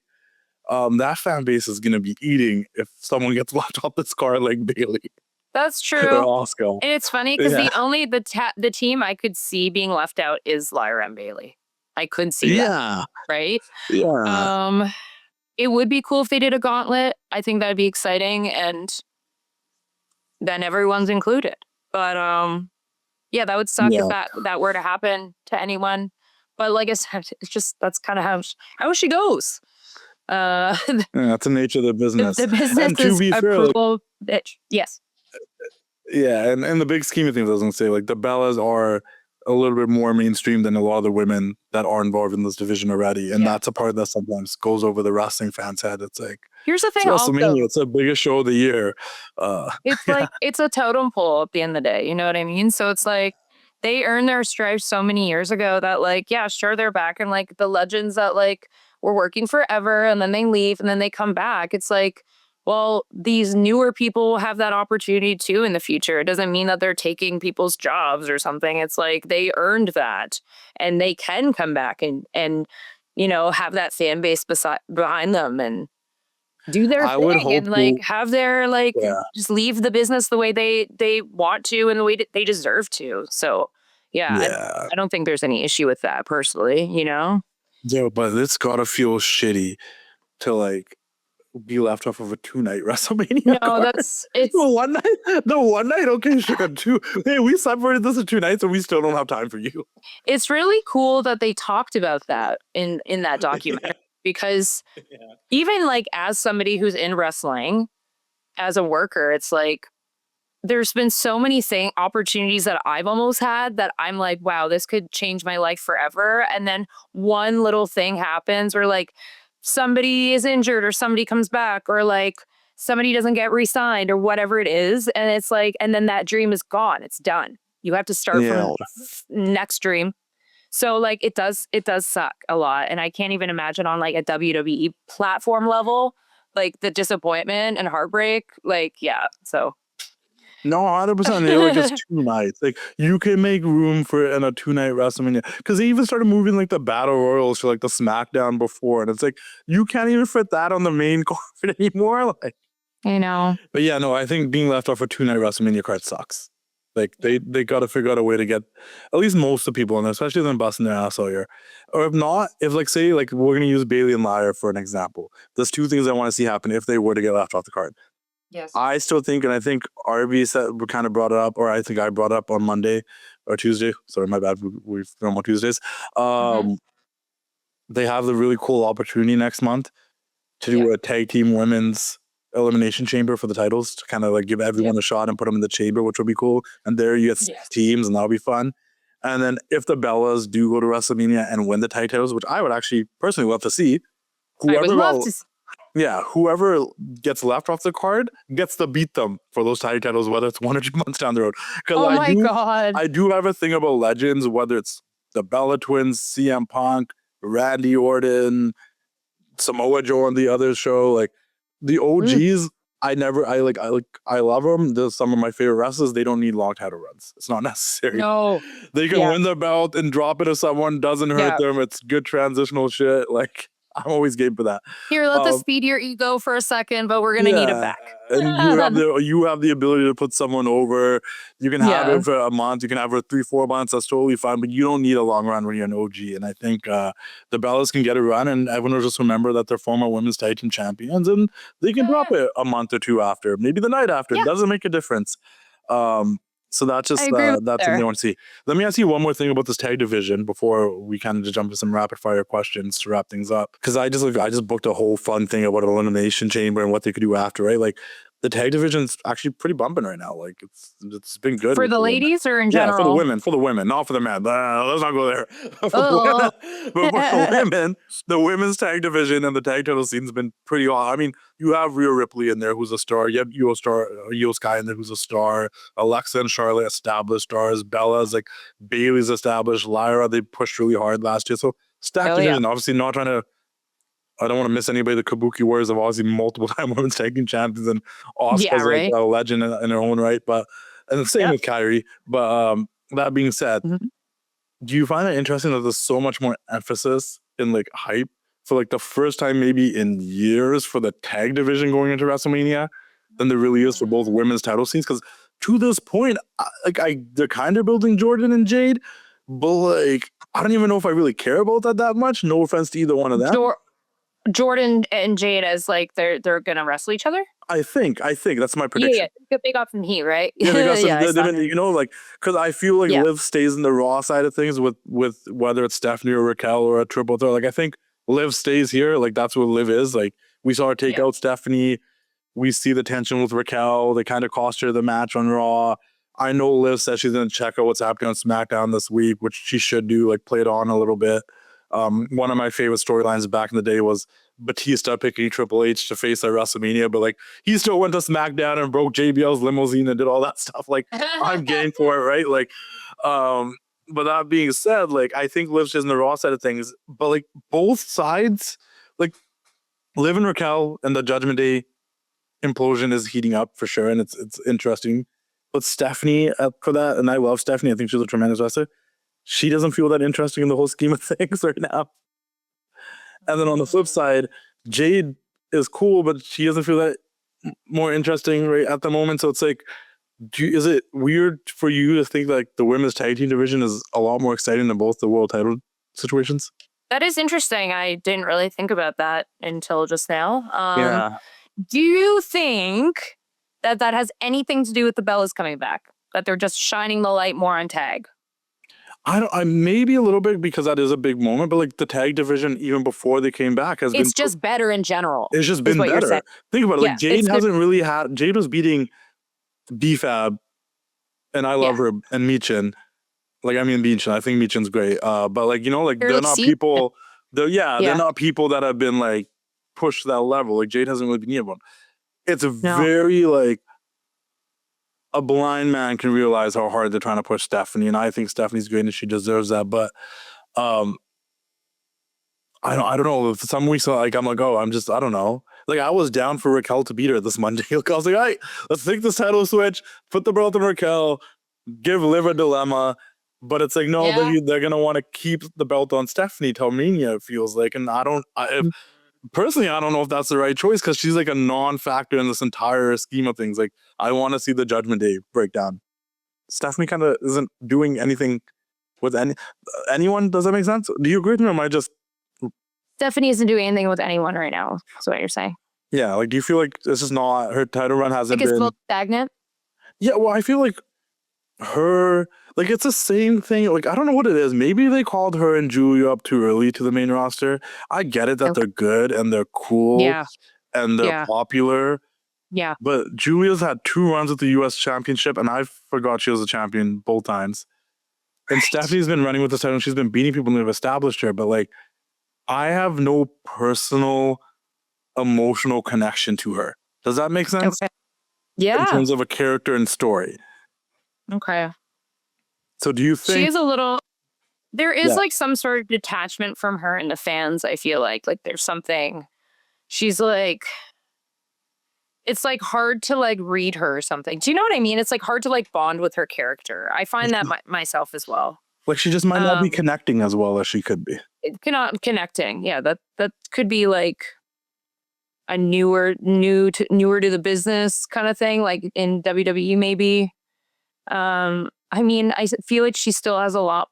that fan base is going to be eating if someone gets left off this card like Bailey. That's true. Or Oscar. And it's funny because the team I could see being left out is Lyra and Bailey. I could see that. Right? Yeah. It would be cool if they did a gauntlet. I think that'd be exciting, and then everyone's included. But yeah, that would suck if that were to happen to anyone. But like I said, it's just that's kind of how she goes. That's the nature of the business. The business and to is be a fair, cruel bitch. Yes. Yeah, and in the big scheme of things, I was gonna say, like, the Bellas are a little bit more mainstream than a lot of the women that are involved in this division already. And that's a part that sometimes goes over the wrestling fans' head. It's like, here's the thing, it's WrestleMania, it's the biggest show of the year. It's like, it's a totem pole at the end of the day. You know what I mean? So it's like, they earned their stripes so many years ago that, like, yeah, sure, they're back. And like the legends that like were working forever and then they leave and then they come back. It's like, well, these newer people will have that opportunity too in the future. It doesn't mean that they're taking people's jobs or something. It's like they earned that and they can come back and have that fan base behind them and do their thing and like have their just leave the business the way they want to and the way that they deserve to. So I don't think there's any issue with that personally, Yeah, but it's gotta feel shitty to like be left off of a 2-night WrestleMania. No, card. it's the one night. The one night, okay, sure. 2. Hey, we separated this in 2 nights, and we still don't have time for you. It's really cool that they talked about that in that documentary because even like as somebody who's in wrestling, as a worker, it's like there's been so many opportunities that I've almost had that I'm like, wow, this could change my life forever. And then one little thing happens where like somebody is injured or somebody comes back or like somebody doesn't get re-signed or whatever it is. And it's like, and then that dream is gone. It's done. You have to start from next dream. So like it does suck a lot. And I can't even imagine on like a WWE platform level, like the disappointment and heartbreak. Like, so. No, 100%. They're like, it's 2 nights. Like, you can make room for it in a 2-night WrestleMania. Because they even started moving like the Battle Royals for like the SmackDown before. And it's like, you can't even fit that on the main card anymore. Like, I know. But yeah, no, I think being left off a 2-night WrestleMania card sucks. Like, they got to figure out a way to get at least most of the people in there, especially them busting their ass all year. Or if not, if like, say, like, we're going to use Bailey and Lyra for an example. There's 2 things I want to see happen if they were to get left off the card. Yes. I still think, and I think RB said we kind of brought it up, or I think I brought it up on Monday or Tuesday. Sorry, my bad. We film on Tuesdays. They have the really cool opportunity next month to do a tag team women's elimination chamber for the titles to kind of like give everyone a shot and put them in the chamber, which would be cool. And there you get teams, and that'll be fun. And then if the Bellas do go to WrestleMania and win the tag titles, which I would actually personally love to see, whoever gets left off the card gets to beat them for those tag titles, whether it's 1 or 2 months down the road. Oh my God. I do have a thing about legends, whether it's the Bella Twins, CM Punk, Randy Orton, Samoa Joe on the other show. Like the OGs, I love them. They're some of my favorite wrestlers. They don't need long title runs. It's not necessary. No. They can Yeah. win the belt and drop it if someone doesn't hurt them. It's good transitional shit. Like I'm always game for that. Here, let this feed your ego for a second, but we're gonna need it back. And you have the ability to put someone over. You can have it for a month. You can have it 3-4 months. That's totally fine. But you don't need a long run when you're an OG. And I think the Bellas can get a run, and everyone will just remember that they're former women's tag team champions, and they can drop it a month or two after, maybe the night after. It doesn't make a difference. So that's just that's something I want to see. Let me ask you one more thing about this tag division before we kind of just jump to some rapid fire questions to wrap things up. Because I just booked a whole fun thing about an elimination chamber and what they could do after, right? Like the tag division's actually pretty bumping right now. Like it's been good for the ladies or in general. Yeah, for the women, not for the men. Let's not go there. But for the women, the women's tag division and the tag title scene's been pretty awesome. I mean, you have Rhea Ripley in there, who's a star. You have Io Sky in there, who's a star. Alexa and Charlotte, established stars. Bella's like Bailey's established. Lyra, they pushed really hard last year. So stacked division. Obviously, not trying to. I don't want to miss anybody. The Kabuki Warriors have obviously multiple time women's tag team champions, and Asuka's like a legend in her own right. But and the same with Kyrie. But that being said, do you find it interesting that there's so much more emphasis in like hype for like the first time maybe in years for the tag division going into WrestleMania than there really is for both women's title scenes? Because to this point, they're kind of building Jordan and Jade, but like I don't even know if I really care about that much. No offense to either one of them. Jordan and Jade as like they're gonna wrestle each other. I think that's my prediction. Yeah, they got some heat, right? Yeah, they got some. You know, like because I feel like Liv stays in the Raw side of things with whether it's Stephanie or Raquel or a triple threat. Like I think Liv stays here. Like that's what Liv is. Like we saw her take out Stephanie. We see the tension with Raquel. They kind of cost her the match on Raw. I know Liv says she's gonna check out what's happening on SmackDown this week, which she should do. Like play it on a little bit. One of my favorite storylines back in the day was Batista picking Triple H to face at WrestleMania, but like he still went to SmackDown and broke JBL's limousine and did all that stuff. Like I'm game for it, right? Like, but that being said, like I think Liv's just in the Raw side of things, but like both sides, like Liv and Raquel and the Judgment Day implosion is heating up for sure, and it's interesting. But Stephanie for that, and I love Stephanie. I think she's a tremendous wrestler. She doesn't feel that interesting in the whole scheme of things right now. And then on the flip side, Jade is cool, but she doesn't feel that more interesting right at the moment. So it's like, is it weird for you to think like the women's tag team division is a lot more exciting than both the world title situations? That is interesting. I didn't really think about that until just now. Do you think that has anything to do with the Bellas coming back? That they're just shining the light more on tag? I maybe a little bit because that is a big moment, but like the tag division, even before they came back, it's just better in general. It's just been better. Think about it. Like Jade hasn't really had. Jade was beating BFAB, and I love her, and Michin. Like I mean Michin, I think Michin's great. But like you know, like they're not people. They're not people that have been like pushed to that level. Like Jade hasn't really been one. It's a very like. A blind man can realize how hard they're trying to push Stephanie, and I think Stephanie's great and she deserves that. But I don't know. Some weeks like I'm like, I don't know. Like I was down for Raquel to beat her this Monday. I was like, all right, let's take this title switch, put the belt on Raquel, give Liv a dilemma. But it's like, no, they're gonna want to keep the belt on Stephanie till Mania, it feels like, and personally, I don't know if that's the right choice because she's like a non-factor in this entire scheme of things. Like, I want to see the Judgment Day breakdown. Stephanie kind of isn't doing anything with anyone. Does that make sense? Do you agree with me or am I just... Stephanie isn't doing anything with anyone right now. That's what you're saying. Yeah, like, do you feel like this is not... Her title run hasn't been... It's still stagnant? Yeah, well, I feel like her... Like, it's the same thing. Like, I don't know what it is. Maybe they called her and Julia up too early to the main roster. I get it that they're good and they're cool and they're popular. Yeah. But Julia's had 2 runs at the U.S. Championship, and I forgot she was a champion both times. And Stephanie's been running with the title, and she's been beating people and they've established her. But, like, I have no personal emotional connection to her. Does that make sense? Okay. Yeah. In terms of a character and story. Okay. So do you think... She's a little... There is Yeah. like some sort of detachment from her and the fans. I feel like there's something. She's like, it's like hard to like read her or something. Do you know what I mean? It's like hard to like bond with her character. I find that myself as well. Like she just might not be connecting as well as she could be. Cannot connecting. Yeah, that could be like a newer to the business kind of thing, like in WWE maybe. I mean, I feel like she still has a lot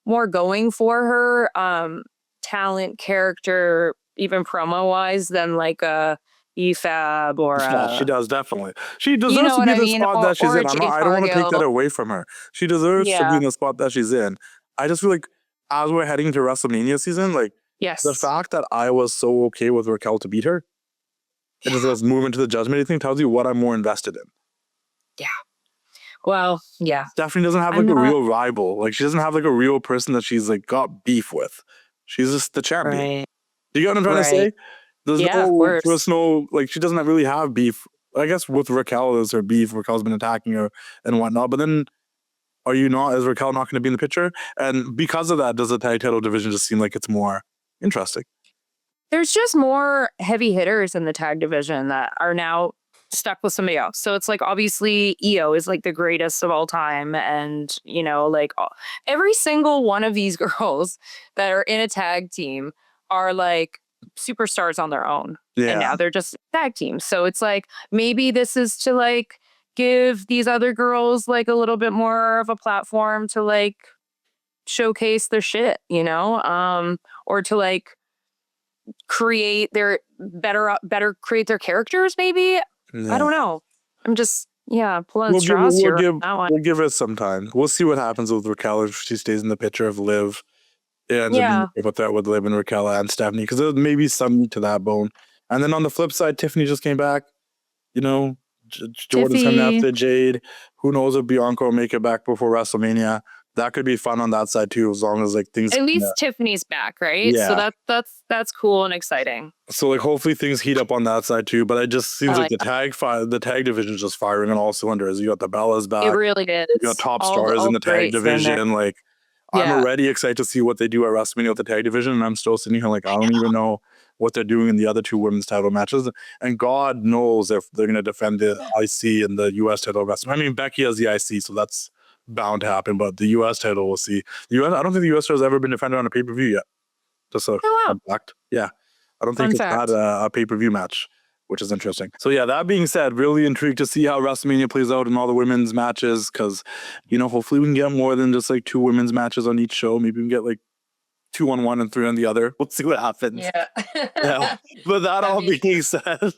more going for her, talent, character, even promo wise than like a EFAB or Yeah, she does definitely. She you deserves know to what be I the mean, spot that she's or a in. I Jade don't want to take that Cargill. away from her. She deserves to be Yeah. in the spot that she's in. I just feel like as we're heading to WrestleMania season, like Yes. the fact that I was so okay with Raquel to beat her, and just let's move into the Judgment Day thing tells you what I'm more invested in. Yeah. Well, yeah. Stephanie doesn't have like a real rival. Like she doesn't have like a real person that she's like got beef with. She's just the champion. Right. Do you get what I'm trying to say? There's Yeah, of course. there's no, like, she doesn't really have beef. I guess with Raquel is her beef. Raquel's been attacking her and whatnot. But then, is Raquel not going to be in the picture? And because of that, does the tag title division just seem like it's more interesting? There's just more heavy hitters in the tag division that are now stuck with somebody else. So it's like, obviously, EO is like the greatest of all time. And, you know, like every single one of these girls that are in a tag team are like superstars on their own. Yeah. And now they're just tag teams. So it's like, maybe this is to like give these other girls like a little bit more of a platform to like showcase their shit, you know, or to like create their better create their characters maybe. Yeah. I don't know. I'm just pulling straws here. We'll give it some time. We'll see what happens with Raquel if she stays in the picture of Liv. And with that with Liv and Raquel and Stephanie, because there may be some to that bone. And then on the flip side, Tiffany just came back. You know, Jordan's coming after Jade. Who knows if Bianca will make it back before WrestleMania? That could be fun on that side too, as long as like things. At least Tiffany's back, right? Yeah. So that's cool and exciting. So like hopefully things heat up on that side too. But it just seems like the tag division is just firing on all cylinders. You got the Bellas back. It really is. You got top stars in the tag division. Like I'm already excited to see what they do at WrestleMania with the tag division, and I'm still sitting here like I don't even know what they're doing in the other two women's title matches. And God knows if they're going to defend the IC and the US title wrestling. I mean, Becky has the IC, so that's bound to happen. But the US title, we'll see. I don't think the US title has ever been defended on a pay-per-view yet. Just a fact. Yeah. I don't think it's had a pay-per-view match, which is interesting. So yeah, that being said, really intrigued to see how WrestleMania plays out in all the women's matches, because, you know, hopefully we can get more than just like 2 women's matches on each show. Maybe we can get like 2 on one and 3 on the other. We'll see what happens. Yeah. But that all being said,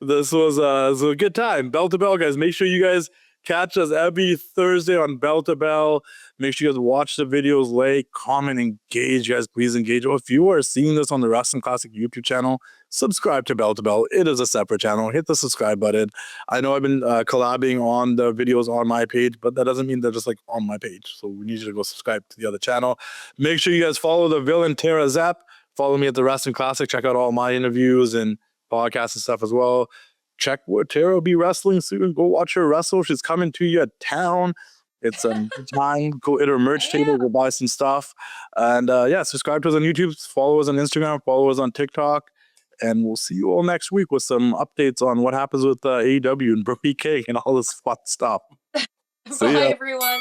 this was a good time. Bell to Bell, guys. Make sure you guys catch us every Thursday on Bell to Bell. Make sure you guys watch the videos, like, comment, engage. You guys, please engage. If you are seeing this on the Wrestling Classic YouTube channel, subscribe to Bell to Bell. It is a separate channel. Hit the subscribe button. I know I've been collabing on the videos on my page, but that doesn't mean they're just like on my page. So we need you to go subscribe to the other channel. Make sure you guys follow the villain Tara Zapp. Follow me at the Wrestling Classic. Check out all my interviews and podcasts and stuff as well. Check where Tara will be wrestling soon. Go watch her wrestle. She's coming to you at town. It's a time. Go hit her merch table. Go buy some stuff. And subscribe to us on YouTube. Follow us on Instagram. Follow us on TikTok. And we'll see you all next week with some updates on what happens with AEW and Brody King and all this fun stuff. Bye, everyone.